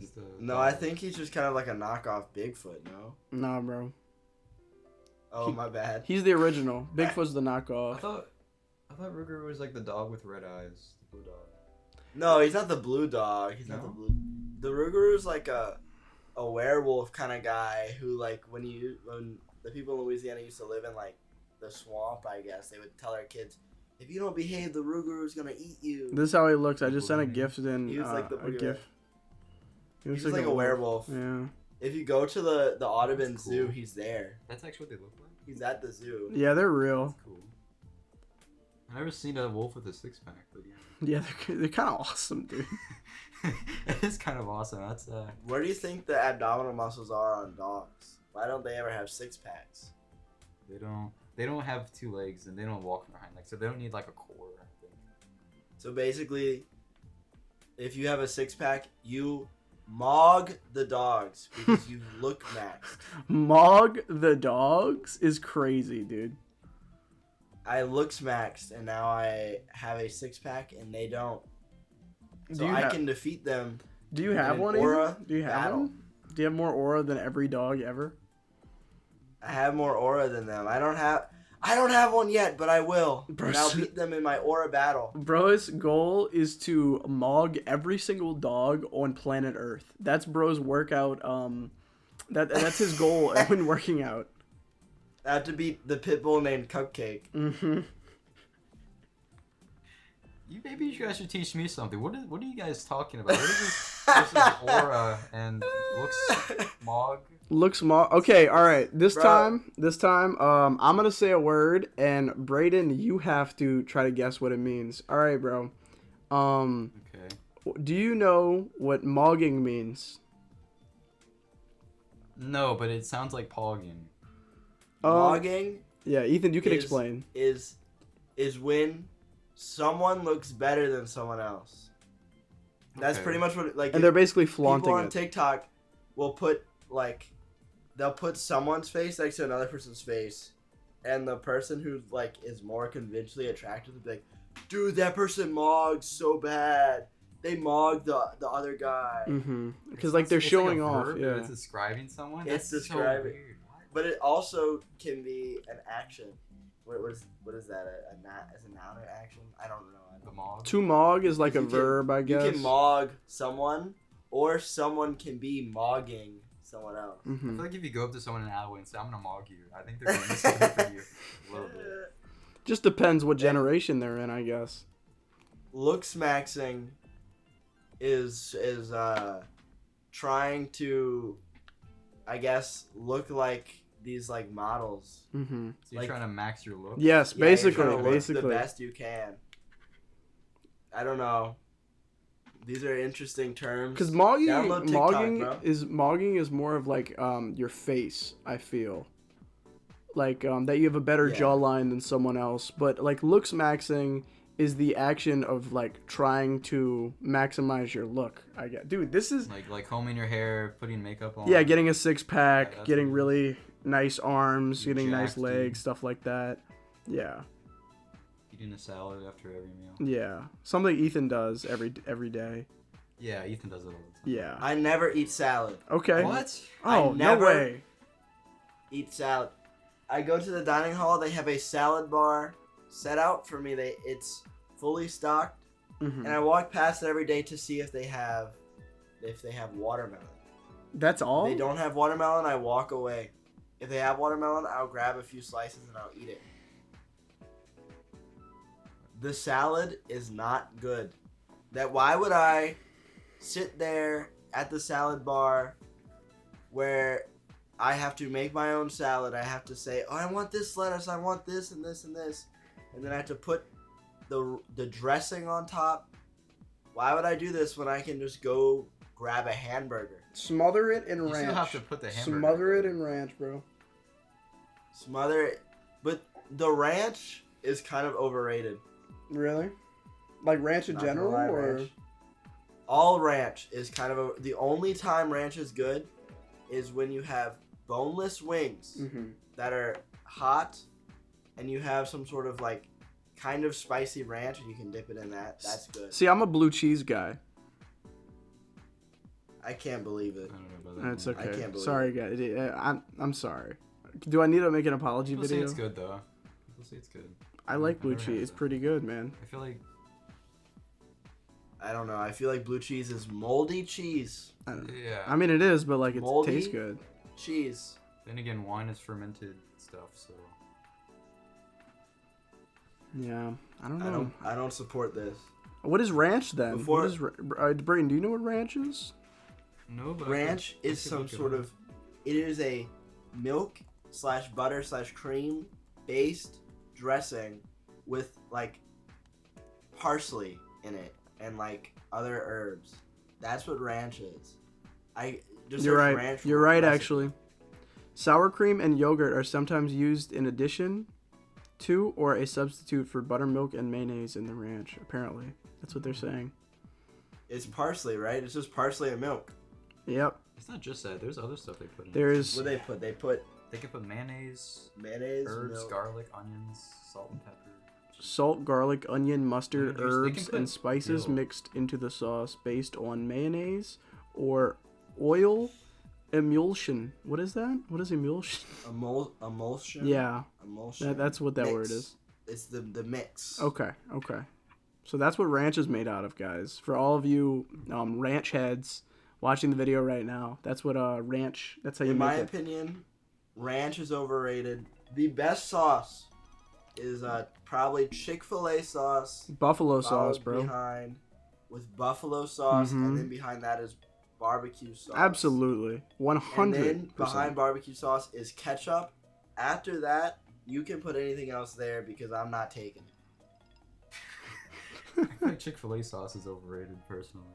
It's the No, I think he's just kind of like a knockoff Bigfoot. No. Nah, bro. Oh, my bad. He's the original. Bigfoot's the I knockoff. thought Rougarou was like the dog with red eyes, the blue dog. No, he's not the blue dog. He's not No? the blue. The Rougarou is like a werewolf kind of guy who, like, when the people in Louisiana used to live in like the swamp, I guess they would tell their kids, if you don't behave, the Rougarou's gonna eat you. This is how he looks. I just sent a gift in He was like the a boogeyman. gift. He He's looks like a wolf. werewolf. Yeah. If you go to the Audubon That's cool. Zoo, he's there. That's actually what they look like. He's at the zoo. Yeah, they're real. That's cool. I've never seen a wolf with a six-pack, but yeah. Yeah, they're kind of awesome, dude. It is kind of awesome. That's Where do you think the abdominal muscles are on dogs? Why don't they ever have six packs? they don't have two legs and they don't walk on their hind legs, so they don't need like a core, I think. So basically, if you have a six pack, you mog the dogs because you look maxed. Mog the dogs is crazy, dude. I looks maxed, and now I have a six pack, and they don't. So Do you I have- can defeat them. Do you in have an one? aura Ethan? Do you have battle. one? Do you have more aura than every dog ever? I have more aura than them. I don't have one yet, but I will. Bro, And I'll so- beat them in my aura battle. Bro's goal is to mog every single dog on planet Earth. That's bro's workout. That's his goal when working out. I have to beat the pit bull named Cupcake. Mm-hmm. Maybe you guys should teach me something. What are you guys talking about? What is this aura and looks mog? Looks mog. Okay, all right. This Bro. time, I'm gonna say a word, and Brayden, you have to try to guess what it means. All right, bro. Okay. Do you know what mogging means? No, but it sounds like pogging. Mogging Yeah, Ethan, you can is- explain. is when someone looks better than someone else. That's Okay. pretty much what like. And they're basically people flaunting on it. TikTok will put like they'll put someone's face next to another person's face, and the person who like is more conventionally attractive will be like, "Dude, that person mogged so bad. They mogged the other guy." Mm-hmm. It's Because like not- they're it's showing a off. verb, Yeah. It's describing someone. It's That's describing- So weird. What? But it also can be an action. What is that? As a noun or action? I don't know. The mog. To mog is like a You can- verb, I guess. You can mog someone, or someone can be mogging someone else. I Mm-hmm. feel like if you go up to someone in an alleyway and say, "I'm gonna mog you," I think they're gonna misinterpret you a little bit. Just depends what generation they're in, I guess. Looksmaxing is trying to, I guess, look like these like models. Mm-hmm. So you're Like- trying to max your look. Yes, Yeah, you're basically, trying to look basically. the best you can. I don't know. These are interesting terms. Because mogging, Download TikTok, mogging is more of like your face. I feel like that you have a better Yeah. jawline than someone else. But like looks maxing is the action of like trying to maximize your look. I get, dude. This is Like combing your hair, putting makeup on. yeah, getting a six Yeah, pack, that's getting what it really nice arms, You're getting nice jacked, dude. legs, stuff like that. Yeah, Eating a salad after every meal. yeah. Something Ethan does every day. Yeah, Ethan does it all the time. Yeah. I never eat salad. Okay. What? Oh, I no never- way. Eat salad. I go to the dining hall. They have a salad bar set out for me. It's fully stocked, Mhm. and I walk past it every day to see if they have watermelon. That's all. If they don't have watermelon, I walk away. If they have watermelon, I'll grab a few slices and I'll eat it. The salad is not good. Why would I sit there at the salad bar where I have to make my own salad? I have to say, "Oh, I want this lettuce, I want this and this and this." And then I have to put the dressing on top. Why would I do this when I can just go grab a hamburger? Smother it in You ranch. still have to put the hamburger. Smother it in ranch, bro. But the ranch is kind of overrated. Really? Like ranch in Not general, gonna lie, or ranch. All ranch is kind of the only time ranch is good is when you have boneless wings that are hot, and you have some sort of like kind of spicy ranch, and you can dip it in that. That's good. See, I'm a blue cheese guy. I can't believe it. I don't know about that. That's one. okay. I can't believe sorry, guys. I'm sorry. Do I need to make an apology People say video? it's good though. People say it's good. I like blue never had cheese. It's it. pretty good, man. I feel like I don't know. I feel like blue cheese is moldy cheese. I don't know. yeah. I mean, it is, but like it Moldy? tastes good. Cheese. Then again, wine is fermented stuff, so Yeah, I don't know. I don't support this. What is ranch then? Before- What is Brayden? Do you know what ranch is? no. But Ranch I is could some look it sort up. of. It is a milk/butter/cream based dressing with like parsley in it and like other herbs. That's what ranch is. You're search right. ranch You're for right, recipe. actually. Sour cream and yogurt are sometimes used in addition to or a substitute for buttermilk and mayonnaise in the ranch. Apparently, that's what they're saying. It's parsley, right? It's just parsley and milk. Yep. It's not just that. There's other stuff they put in. There's What do they put? They put They could put mayonnaise, mayonnaise, herbs, milk. garlic, onions, salt and pepper. salt, garlic, onion, mustard, They can herbs, put and spices dill. mixed into the sauce based on mayonnaise or oil emulsion. What is that? What is emulsion? Emulsion. Yeah, Emulsion. that's what that Mix. word is. It's the mix. Okay. So that's what ranch is made out of, guys. For all of you ranch heads watching the video right now, that's what ranch. That's how you In make my it. opinion, ranch is overrated. The best sauce is probably Chick-fil-A sauce. Buffalo sauce, followed bro. Behind with buffalo sauce, Mhm. and then behind that is barbecue sauce. Absolutely, And then 100%. behind barbecue sauce is ketchup. After that, you can put anything else there because I'm not taking it. I feel like Chick-fil-A sauce is overrated, personally.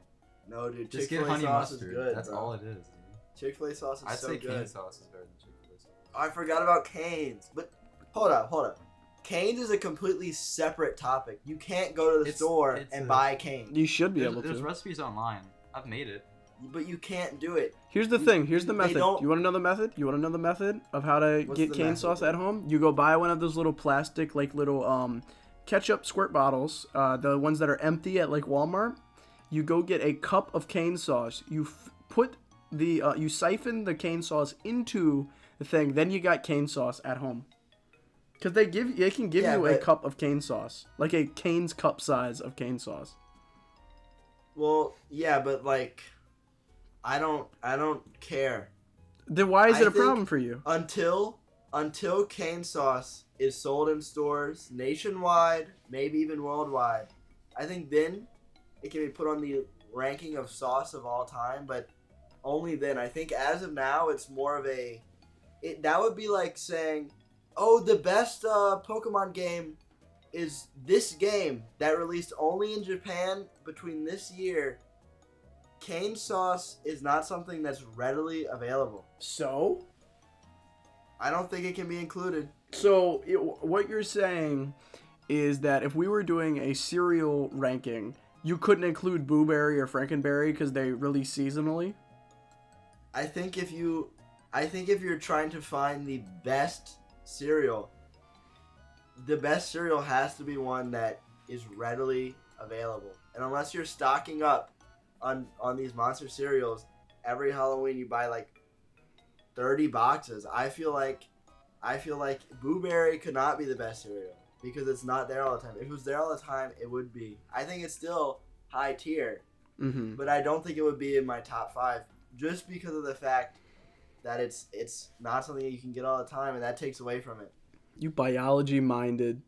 No, dude, Just Chick-fil-A get honey sauce mustard. is good. That's bro. all it is, dude. Chick-fil-A sauce is I'd so say good. cane sauce is better than Chick-fil-A sauce. I forgot about Cane's, but hold up. Cane's is a completely separate topic. You can't go to the store it's and a- buy Cane's, You should be able There's to. recipes online. I've made it. but you can't do it. Here's the thing. Here's the They method. don't- You want to know the method? You want to know the method of how to What's get the cane method, sauce bro? at home? You go buy one of those little plastic, like little ketchup squirt bottles, the ones that are empty at like Walmart. You go get a cup of cane sauce. You put the you siphon the cane sauce into the thing. Then you got cane sauce at home. Cause they can give Yeah, you a but- cup of cane sauce, like a Cane's cup size of cane sauce. Well, yeah, but like, I don't care Then why is I it a think- problem for you? until cane sauce is sold in stores nationwide, maybe even worldwide. I think then it can be put on the ranking of sauce of all time, but only then. I think as of now, it's more of that would be like saying, oh, the best Pokemon game is this game that released only in Japan between this year. Cane sauce is not something that's readily available. So. I don't think it can be included. So what you're saying is that if we were doing a cereal ranking, you couldn't include Blueberry or Frankenberry because they release seasonally? I think if you're trying to find the best cereal, the best cereal has to be one that is readily available. And unless you're stocking up on these monster cereals, every Halloween you buy like 30 boxes. I feel like Blueberry could not be the best cereal because it's not there all the time. If it was there all the time, it would be. I think it's still high tier, Mm-hmm. but I don't think it would be in my top 5 just because of the fact that it's not something that you can get all the time, and that takes away from it. You biology minded.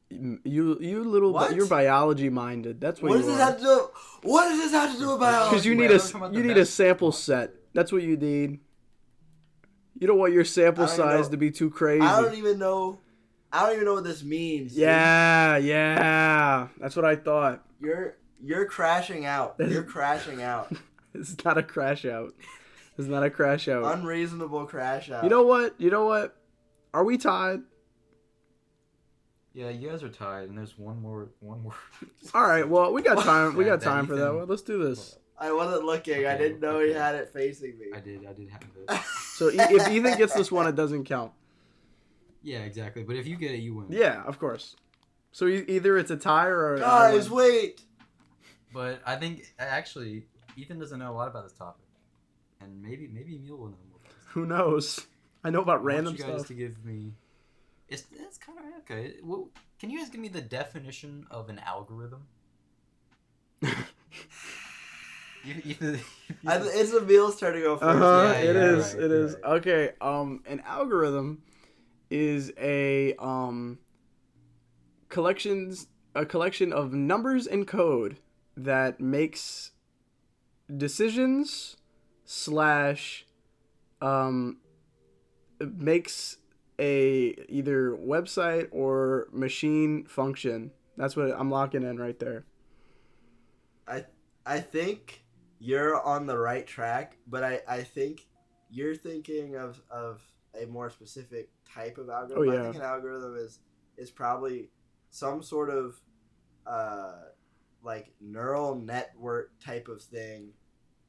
You little. What? You're biology minded. That's what, What you does are. this have to do? What does this have to do about? Because you Wait, need I was talking about the you need a best. sample set. That's what you need. You don't want your sample I don't even size know. to be too crazy. I don't even know what this means. dude. Yeah. That's what I thought. You're crashing out. You're crashing out. It's not a crash out. It's not a crash out. Unreasonable crash out. You know what? Are we tied? Yeah, you guys are tied, and there's one more. All right. Well, we got time. We got That time for that Ethan- one. Let's do this. I wasn't looking. I Okay, didn't know he okay. had it facing me. I did have it. So if Ethan gets this one, it doesn't count. Yeah, exactly. But if you get it, you win. Yeah, of course. So either it's a tie or a Guys, win. wait. But I think actually Ethan doesn't know a lot about this topic, and maybe Emil will know more. About this. Who knows? I know about I random want you guys stuff. to give me. It's kind of okay. Well, can you guys give me the definition of an algorithm? It's Emil's turn to go first. Uh-huh, Yeah, it yeah, is. right, It is. right. Okay. An algorithm is a collection of numbers and code that makes decisions slash makes a either website or machine function. That's what I'm locking in right there. I think you're on the right track, but I think you're thinking of a more specific type of algorithm. Oh, yeah. I think an algorithm is probably some sort of like neural network type of thing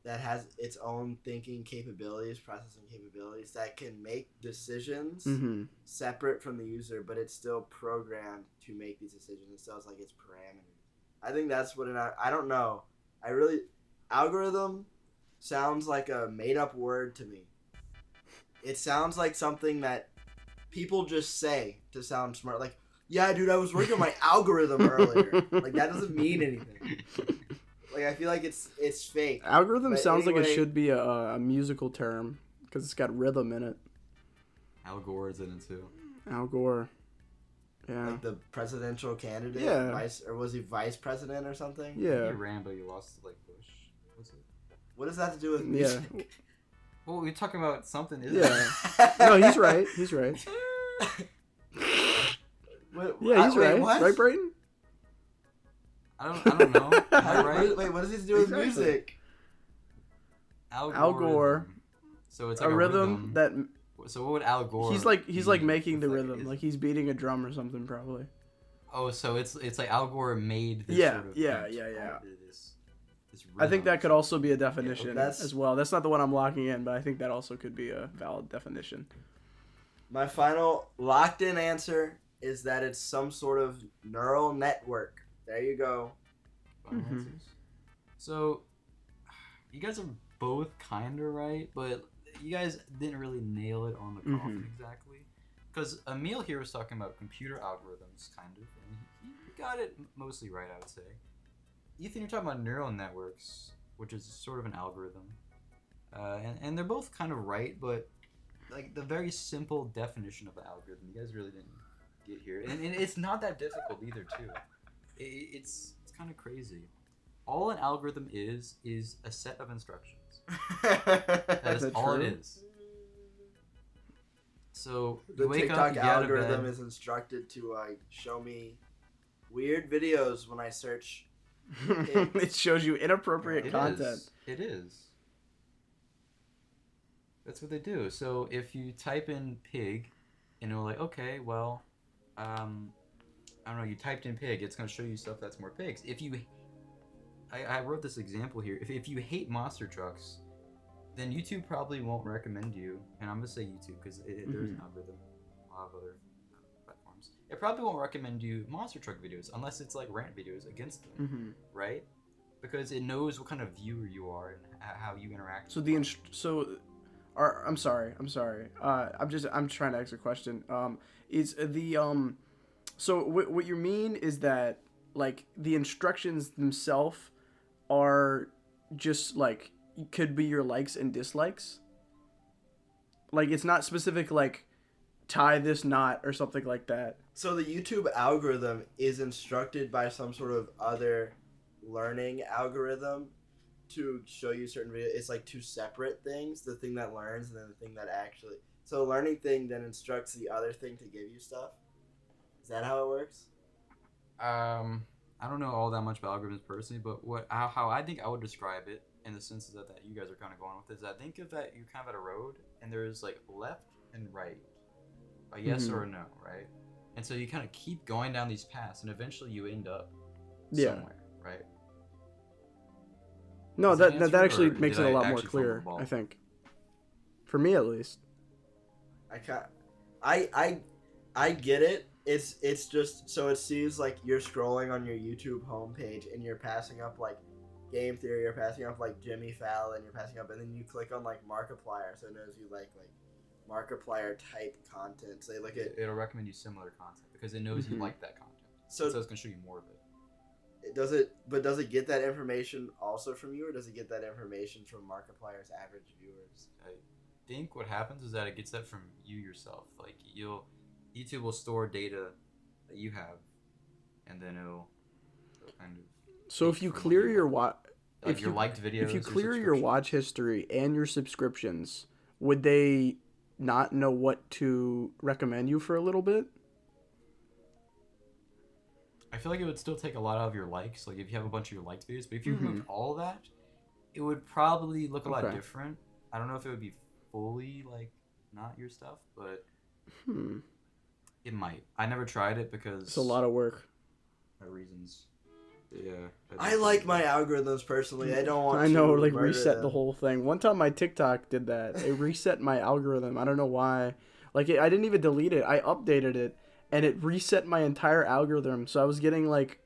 that has its own thinking capabilities, processing capabilities that can make decisions Mm-hmm. separate from the user, but it's still programmed to make these decisions. It still has like its parameters. I think that's what I don't know. Algorithm sounds like a made up word to me. It sounds like something that people just say to sound smart. Like, yeah, dude, I was working on my algorithm earlier. Like, that doesn't mean anything. Like, I feel like it's fake. Algorithm But sounds like anyway- it should be a musical term because it's got rhythm in it. Al Gore is in it too. Al Gore. Yeah. Like the presidential candidate, Yeah. or was he vice president or something? Yeah. You ran, but you lost to like Bush. What's it? What does that have to do with Yeah. music? Well, we're talking about something, isn't Yeah. it? No, he's right. He's right. Yeah, he's right. What? Right, Brayton? I don't know. Am I right? Wait, what does this do with Exactly. music? Al Gore. So it's A like rhythm that So what would Al Gore? he's like be making the with, rhythm, like he's beating a drum or something probably. Oh, so it's like Al Gore made this Yeah, sort of yeah, beat, yeah, yeah. This I think rhythm. that could also be a definition that's- as well. That's not the one I'm locking in, but I think that also could be a valid definition. My final locked in answer is that it's some sort of neural network. There you go. Final Mhm. answers. So you guys are both kind of right, but you guys didn't really nail it on the coffin Mhm. exactly. Because Emil here was talking about computer algorithms, kind of, and he got it mostly right, I would say. Ethan, you're talking about neural networks, which is sort of an algorithm, and they're both kind of right, but like the very simple definition of an algorithm, you guys really didn't get here, and it's not that difficult either, too. It's kind of crazy. All an algorithm is a set of instructions. That is that all true? it is. So The you wake TikTok up, you get out of algorithm bed. is instructed to show me weird videos when I search. It shows you inappropriate It content. is. It is. That's what they do. So if you type in pig, and you're like, okay, well, I don't know, you typed in pig, it's gonna show you stuff that's more pigs. If you, I wrote this example here. If you hate monster trucks, then YouTube probably won't recommend you. And I'm gonna say YouTube because there's an algorithm. A lot of other platforms. It probably won't recommend you monster truck videos unless it's like rant videos against them, Mm-hmm. right? Because it knows what kind of viewer you are and how you interact. So with I'm sorry. I'm trying to ask a question. Is the so what you mean is that like the instructions themselves are just like could be your likes and dislikes? Like it's not specific like tie this knot or something like that. So the YouTube algorithm is instructed by some sort of other learning algorithm to show you certain videos. It's like two separate things: the thing that learns and then the thing that actually. So the learning thing then instructs the other thing to give you stuff. Is that how it works? I don't know all that much about algorithms personally, but how I think I would describe it in the sense that you guys are kind of going with is that think of that you're kind of at a road and there's like left and right, a yes or a no, right? And so you kind of keep going down these paths, and eventually you end up somewhere, right? No, Does that answer it, actually or makes did it a I lot more actually fumble the clear, ball? I think. For me, at least. I get it. It's just so it seems like you're scrolling on your YouTube homepage and you're passing up like game theory, you're passing up like Jimmy Fallon, you're passing up, and then you click on like Markiplier, so it knows you like Markiplier type content. So they look at It'll recommend you similar content because it knows you like that content. So it's gonna show you more of it. does it get that information also from you, or does it get that information from Markiplier's average viewers? I think what happens is that it gets that from you yourself. Like YouTube will store data that you have, and then it'll kind of. So if you clear your your liked videos, if you clear your watch history and your subscriptions, would they not know what to recommend you for a little bit? I feel like it would still take a lot out of your likes, like if you have a bunch of your liked videos. But if you removed all of that, it would probably look a lot different. I don't know if it would be fully like not your stuff, but it might. I never tried it because it's a lot of work. Reasons. Yeah. I like my algorithms personally. I don't want I know, to like murder reset them. the whole thing. One time my TikTok did that. It reset my algorithm. I don't know why. Like I didn't even delete it. I updated it, and it reset my entire algorithm. So I was getting like,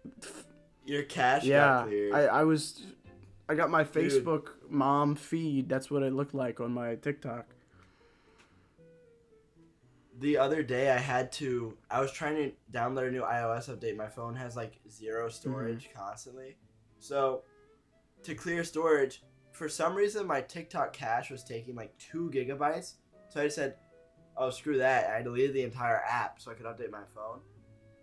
your cache got cleared. I got my Facebook mom feed. That's what it looked like on my TikTok. The other day I was trying to download a new iOS update. My phone has like 0 storage constantly. So to clear storage, for some reason my TikTok cache was taking like 2 gigabytes. So I said, oh, screw that. I deleted the entire app so I could update my phone.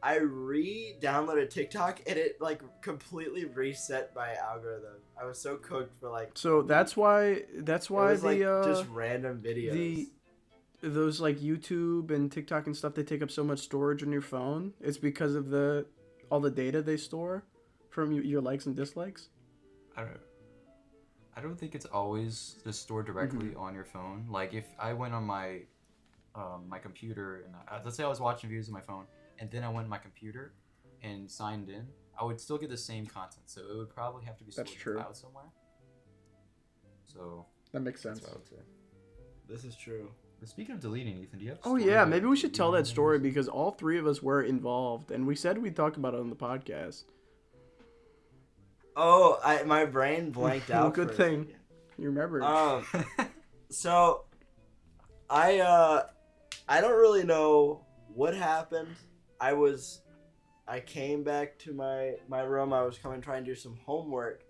I re-downloaded TikTok and it like completely reset my algorithm. I was so cooked for like. So that's why it was like just random videos. Those like YouTube and TikTok and stuff, they take up so much storage on your phone. It's because of all the data they store from your likes and dislikes. I don't think it's always just stored directly on your phone. Like if I went on my my computer and let's say I was watching videos on my phone and then I went on my computer and signed in, I would still get the same content. So it would probably have to be stored in the cloud somewhere. So that makes sense. That's what I would say. This is true. But speaking of deleting, Ethan, do you have? Oh yeah, maybe we should tell that story because all 3 of us were involved, and we said we'd talk about it on the podcast. Oh, my brain blanked out. Good thing you remembered. So I don't really know what happened. I came back to my room. I was coming trying to do some homework,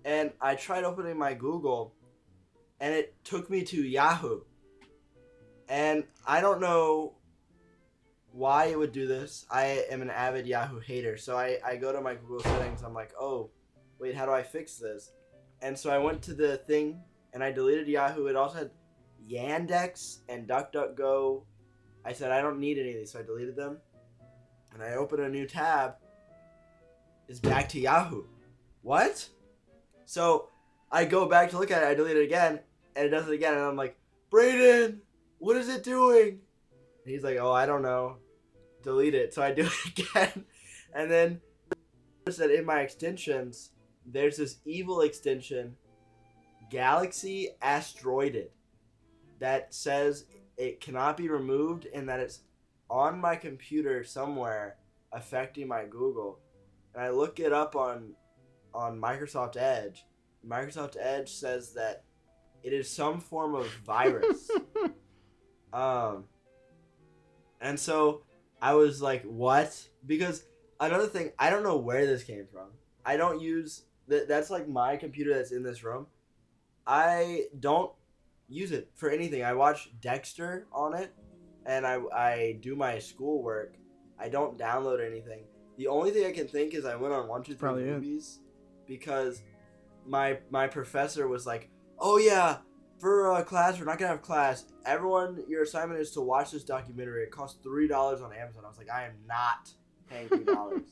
and I tried opening my Google, and it took me to Yahoo. And I don't know why it would do this. I am an avid Yahoo hater. So I go to my Google settings. I'm like, oh, wait, how do I fix this? And so I went to the thing and I deleted Yahoo. It also had Yandex and DuckDuckGo. I said, I don't need any of these. So I deleted them. And I opened a new tab. It's back to Yahoo. What? So I go back to look at it. I delete it again. And it does it again. And I'm like, Brayden, what is it doing? And he's like, oh, I don't know. Delete it. So I do it again. And then I said in my extensions, there's this evil extension, Galaxy Asteroided, that says it cannot be removed and that it's on my computer somewhere affecting my Google. And I look it up on Microsoft Edge. Microsoft Edge says that it is some form of virus. And so I was like, what? Because another thing, I don't know where this came from. I don't use that's like my computer that's in this room. I don't use it for anything. I watch Dexter on it, and I do my schoolwork. I don't download anything. The only thing I can think is I went on 123 Movies because my professor was like, oh yeah, for class, we're not gonna have class. Everyone, your assignment is to watch this documentary. It costs $3 on Amazon. I was like, I am not paying $3.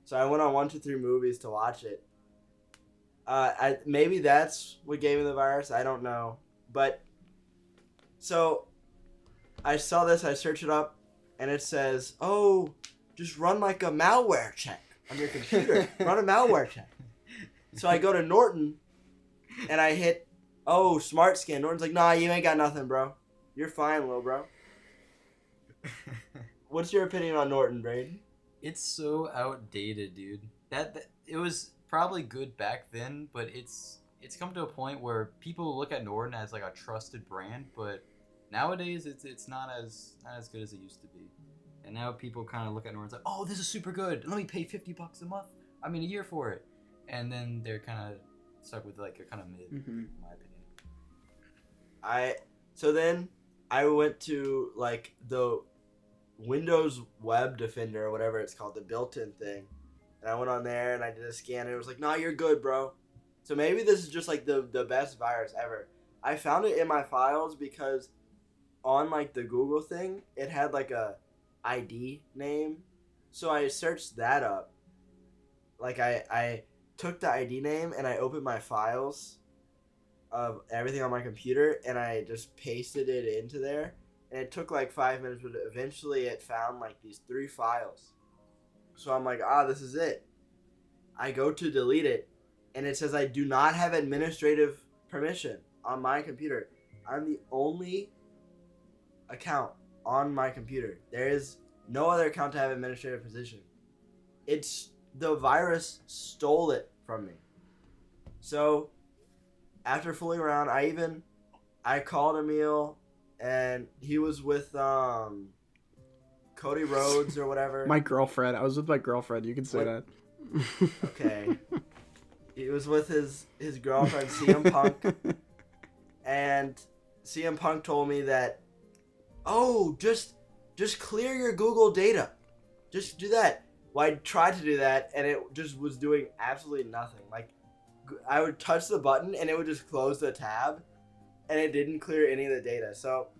So I went on 123 Movies to watch it. Maybe that's what gave me the virus. I don't know. But so I saw this. I search it up, and it says, "Oh, just run like a malware check on your computer. Run a malware check." So I go to Norton, and I hit, "Oh, smart scan." Norton's like, "Nah, you ain't got nothing, bro. You're fine, little bro." What's your opinion on Norton, Braden? It's so outdated, dude. That it was probably good back then, but it's come to a point where people look at Norton as like a trusted brand, but nowadays it's not as good as it used to be. And now people kind of look at Norton like, "Oh, this is super good. Let me pay $50 a month. I mean a year for it." And then they're kind of stuck with like a kind of mid, in my opinion. So then I went to like the Windows Web Defender or whatever it's called, the built-in thing, and I went on there and I did a scan and it was like, "Nah, you're good, bro." So maybe this is just like the best virus ever. I found it in my files because on like the Google thing, it had like a ID name, so I searched that up. Like I took the ID name and I opened my files of everything on my computer and I just pasted it into there. And it took like 5 minutes, but eventually it found like these 3 files. So I'm like, this is it. I go to delete it, and it says I do not have administrative permission on my computer. I'm the only account on my computer. There is no other account to have administrative position. The virus stole it from me. So after fooling around, I called Emil. And he was with Cody Rhodes or whatever. My girlfriend. I was with my girlfriend. You can say that. Okay. He was with his girlfriend, CM Punk. And CM Punk told me that, "Oh, just clear your Google data. Just do that." Well, I tried to do that, and it just was doing absolutely nothing. Like, I would touch the button, and it would just close the tab. And it didn't clear any of the data. So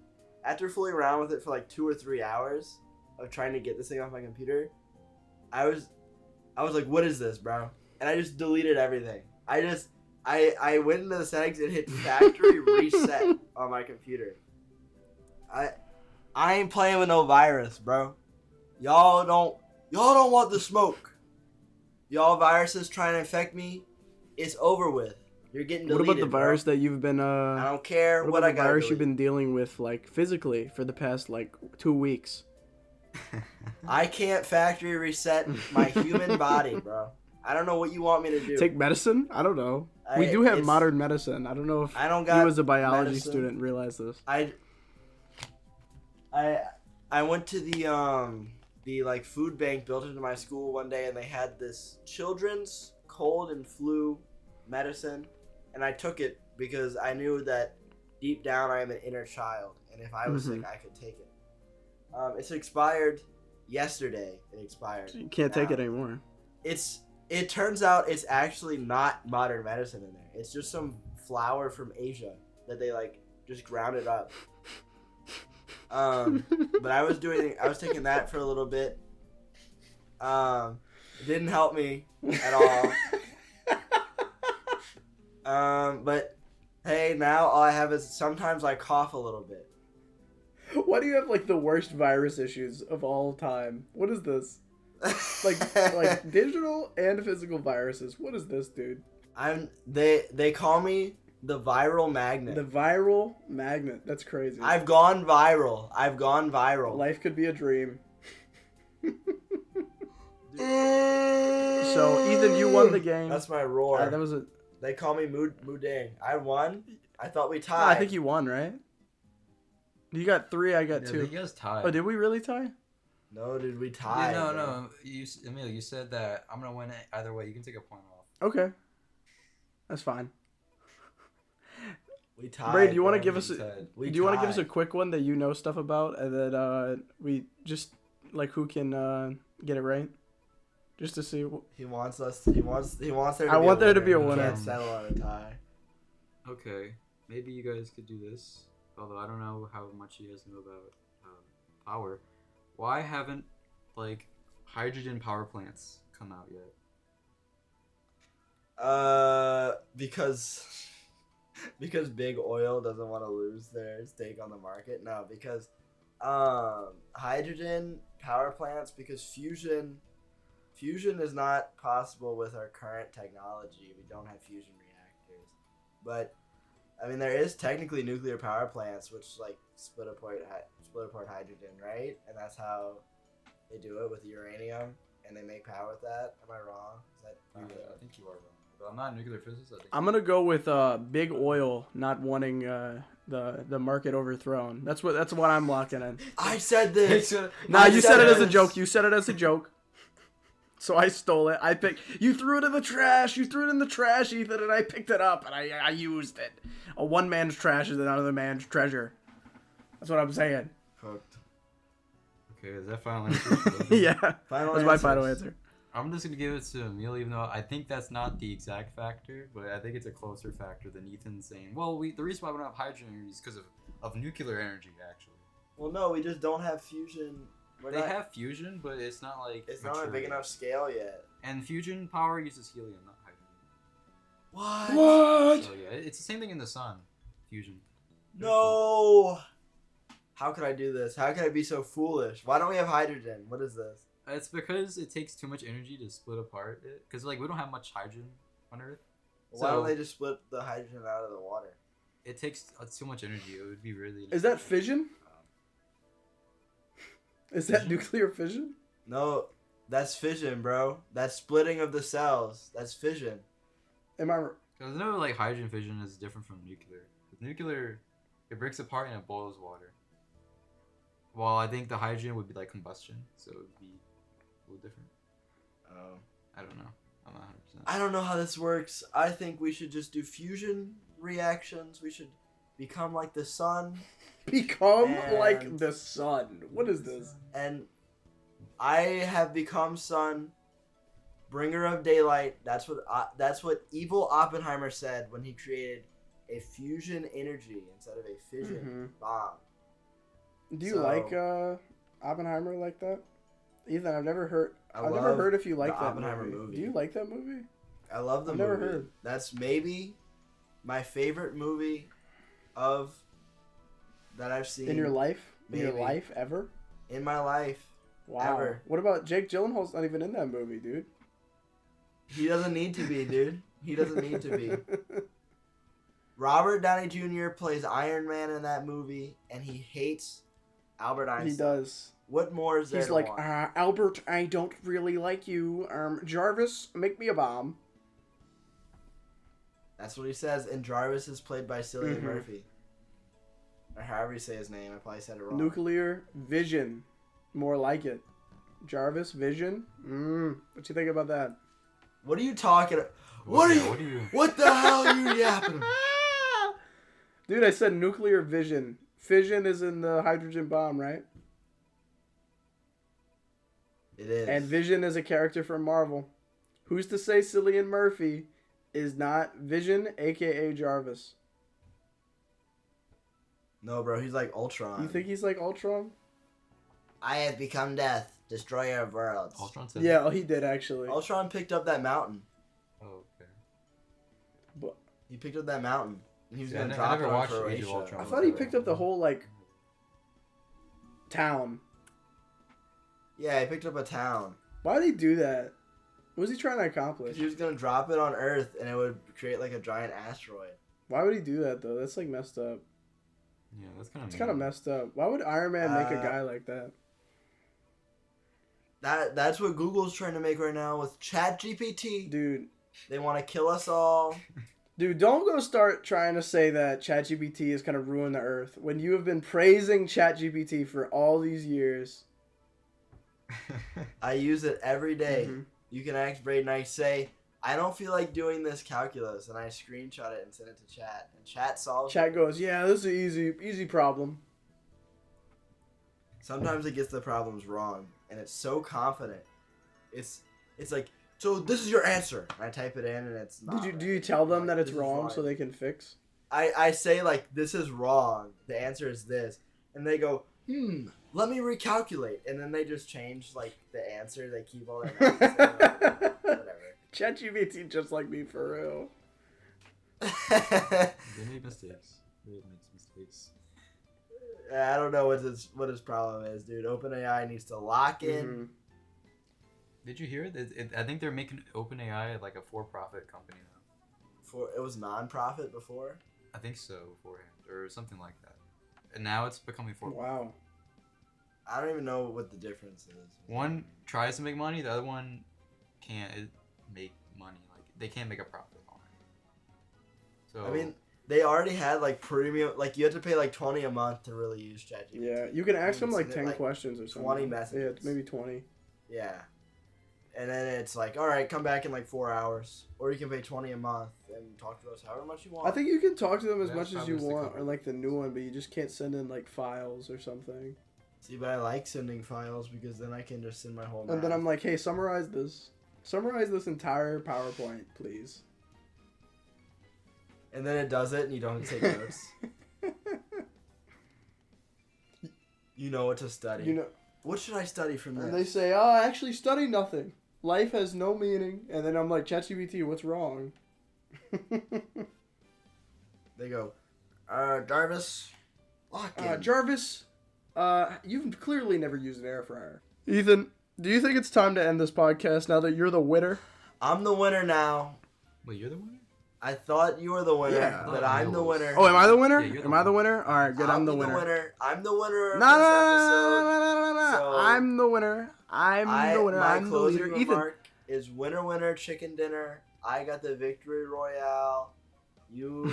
after fooling around with it for like 2 or 3 hours of trying to get this thing off my computer, I was like, "What is this, bro?" And I just deleted everything. I went into the settings and hit factory reset on my computer. I ain't playing with no virus, bro. Y'all don't want the smoke. Y'all viruses trying to infect me, it's over with. You're getting deleted. What about the virus bro. that you've been I don't care what I got. Virus you've been dealing with like physically for the past like 2 weeks. I can't factory reset my human body, bro. I don't know what you want me to do. Take medicine? I don't know. We do have modern medicine. I don't know if you as a biology student realize this. I went to the like food bank built into my school one day, and they had this children's cold and flu medicine, and I took it because I knew that deep down I am an inner child, and if I was sick, I could take it. It's expired yesterday. It expired. You can't take it anymore. It turns out it's actually not modern medicine in there. It's just some flour from Asia that they like just ground it up. But I was taking that for a little bit. It didn't help me at all. But hey, now all I have is sometimes I cough a little bit. Why do you have like the worst virus issues of all time? What is this? like digital and physical viruses. What is this, dude? They call me the viral magnet. The viral magnet. That's crazy. I've gone viral. Life could be a dream. So Ethan, you won the game. That's my roar. That was They call me Moodang. I won. I thought we tied. No, I think you won, right? You got 3. I got 2. I think you guys tied. Oh, did we really tie? No, did we tie? Yeah, no. Emil, you said that I'm gonna win it either way. You can take a point off. Okay, that's fine. We tied. Braid, do you want to give us? Do you want to give us a quick one that you know stuff about, and then we just like who can get it right, just to see. He wants us. He wants there. I want there to be a winner. Can't settle on a tie. Okay, maybe you guys could do this. Although I don't know how much you guys know about power. Why haven't like hydrogen power plants come out yet? Because big oil doesn't want to lose their stake on the market. No, because hydrogen power plants because fusion is not possible with our current technology. We don't have fusion reactors. But I mean, there is technically nuclear power plants which like split apart hydrogen, right? And that's how they do it with uranium, and they make power with that. Am I wrong? Is that I think you are wrong. But I'm not a nuclear physicist. I'm gonna go with big oil not wanting the market overthrown. That's what I'm locking in. I said this. Nah, you said it as a joke. You said it as a joke. So I stole it. You threw it in the trash. You threw it in the trash, Ethan, and I picked it up and I used it. A one man's trash is another man's treasure. That's what I'm saying. Cooked. Okay, is that final answer? Yeah. That's my final answer. I'm just gonna give it to Emil, even though I think that's not the exact factor, but I think it's a closer factor than Ethan saying. Well, the reason why we don't have hydrogen energy is because of nuclear energy, actually. Well, no, we just don't have fusion. They have fusion, but it's not like it's not on a big enough scale yet. And fusion power uses helium, not hydrogen. What? So yeah, it's the same thing in the sun. Fusion. No. How could I do this? How could I be so foolish? Why don't we have hydrogen? What is this? It's because it takes too much energy to split apart it. Because like we don't have much hydrogen on Earth. Why don't they just split the hydrogen out of the water? It takes too much energy. It would be really. Is that fission? Is that nuclear fission? No, that's fission, bro. That's splitting of the cells. That's fission. Am I? Because no, like hydrogen fission is different from nuclear. With nuclear, it breaks apart and it boils water. While I think the hydrogen would be like combustion, so it would be a little different. Oh, I don't know. I'm not 100%. I don't know how this works. I think we should just do fusion reactions. We should become like the sun. Become like the sun. What is this? And I have become sun, bringer of daylight. That's what evil Oppenheimer said when he created a fusion energy instead of a fission bomb. Do you like Oppenheimer like that? Ethan, I've never heard if you like that movie. Do you like that movie? I love the movie. Never heard. That's maybe my favorite movie that I've seen. In your life? Maybe. In your life ever? In my life. Wow. Ever. What about Jake Gyllenhaal's not even in that movie, dude? He doesn't need to be, dude. He doesn't need to be. Robert Downey Jr. plays Iron Man in that movie, and he hates Albert Einstein. He does. What more is there? He's like, Albert, I don't really like you. Jarvis, make me a bomb. That's what he says, and Jarvis is played by Cillian Murphy. Or however you say his name. I probably said it wrong. Nuclear Vision. More like it. Jarvis Vision? What you think about that? What are you talking about? What the hell are you yapping about? Dude, I said nuclear vision. Fission is in the hydrogen bomb, right? It is. And Vision is a character from Marvel. Who's to say Cillian Murphy is not Vision, a.k.a. Jarvis? No, bro. He's like Ultron. You think he's like Ultron? I have become death, destroyer of worlds. Ultron said yeah, he did, actually. Ultron picked up that mountain. Oh, okay. But he picked up that mountain. And he was going to drop it on Croatia. I thought he picked up the whole, like, town. Yeah, he picked up a town. Why did he do that? What was he trying to accomplish? He was going to drop it on Earth, and it would create, like, a giant asteroid. Why would he do that, though? That's, like, messed up. Yeah, that's kind of It's kind of messed up. Why would Iron Man make a guy like that? That's what Google's trying to make right now with ChatGPT. Dude. They want to kill us all. Dude, don't go start trying to say that ChatGPT is going to ruin the earth when you have been praising ChatGPT for all these years. I use it every day. You can ask Braden, I say, I don't feel like doing this calculus, and I screenshot it and send it to Chat, and Chat solves it. Chat goes, yeah, this is an easy problem. Sometimes it gets the problems wrong, and it's so confident. It's like, so this is your answer. And I type it in, and it's not. Do you tell them that it's wrong so they can fix? I say, like, this is wrong. The answer is this. And they go, let me recalculate. And then they just change, like, the answer. They keep all their answers. Whatever. ChatGPT just like me, for real. They make mistakes. It makes mistakes. I don't know what his problem is, dude. OpenAI needs to lock in. Mhm. Did you hear it? I think they're making OpenAI like a for-profit company now. It was non-profit before. I think so beforehand, or something like that. And now it's becoming for. Wow. I don't even know what the difference is. One tries to make money, the other one can't make money. Like they can't make a profit on it. So I mean, they already had like premium. Like you had to pay like $20 a month to really use ChatGPT. Yeah, you can ask them It's like 10 like questions or something. 20 messages. Yeah, maybe 20. Yeah. And then it's like, all right, come back in like 4 hours, or you can pay $20 a month and talk to us however much you want. I think you can talk to them as Yeah, much as you probabilistic want, cover. or like the new one, but you just can't send in like files or something. See, but I like sending files because then I can just send my whole. And then math. I'm like, hey, summarize this. Summarize this entire PowerPoint, please. And then it does it, and you don't take notes. You know what to study. You know, What should I study from this? and they say, oh, I actually study nothing. Life has no meaning. And then I'm like, ChatGPT, what's wrong? They go, Jarvis, lock in. Jarvis, you've clearly never used an air fryer. Ethan, do you think it's time to end this podcast now that you're the winner? I'm the winner now. wait, you're the winner? I thought you were the winner, Yeah. but I'm the winner. Oh, am I the winner? Yeah, you're the Am I the winner. winner? All right, good. I'm the winner. I'm the winner of No, this no, episode. no. So- I'm the winner. I'm the winner. My I'm the closing leader. Ethan. remark is winner, winner, chicken dinner. I got the victory royale. You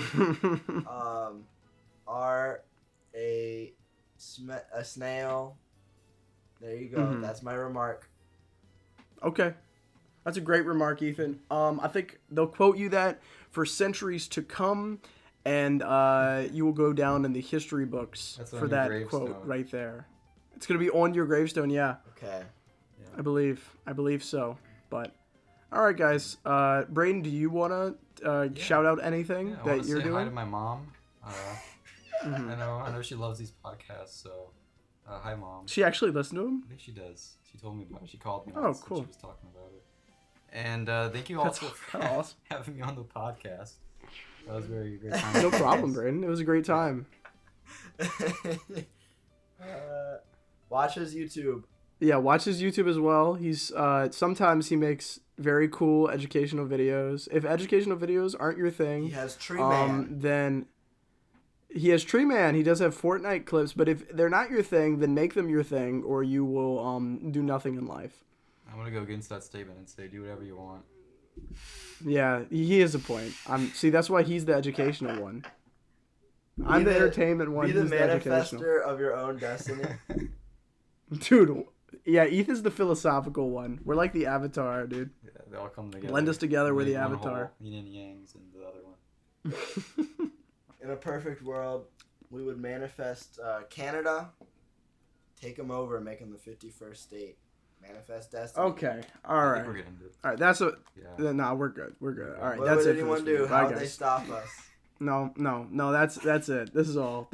are a snail. There you go. Mhm. That's my remark. Okay. That's a great remark, Ethan. I think they'll quote you that for centuries to come, and you will go down in the history books That's for on your that gravestone. quote right there. It's going to be on your gravestone, yeah. Okay. I believe so. But all right, guys. Braden, do you want to shout out anything Yeah, I that want to you're say hi to doing? my mom. Mhm. I know she loves these podcasts, so hi, Mom. She actually listened to him? I think she does. She told me about it. She called me Oh, once cool. and she was talking about it. And thank you That's also for kinda awesome. having me on the podcast. That was very great time. No problem, Braden. It was a great time. Watch his YouTube. Yeah, watch his YouTube as well. He's sometimes he makes very cool educational videos. If educational videos aren't your thing, He has Tree Man. then he has Tree Man. He does have Fortnite clips, but if they're not your thing, then make them your thing, or you will do nothing in life. I'm going to go against that statement and say do whatever you want. Yeah, he is a point. See, that's why he's the educational one. I'm the the- entertainment one. Be the He's the educational. manifester of your own destiny. Dude, yeah, Ethan's the philosophical one. We're like the Avatar, dude. Yeah, they all come together. Blend us together, we're Make the one Avatar. whole, yin and yangs and the other one. In a perfect world, we would manifest Canada, take them over, and make them the 51st state. Manifest destiny. Okay, all I right. think we're getting it. All right, that's a. Yeah. Nah, we're good. We're good. All right, What that's would it. anyone for this do? week. How Bye, would they guys. stop us? No, that's it. This is all.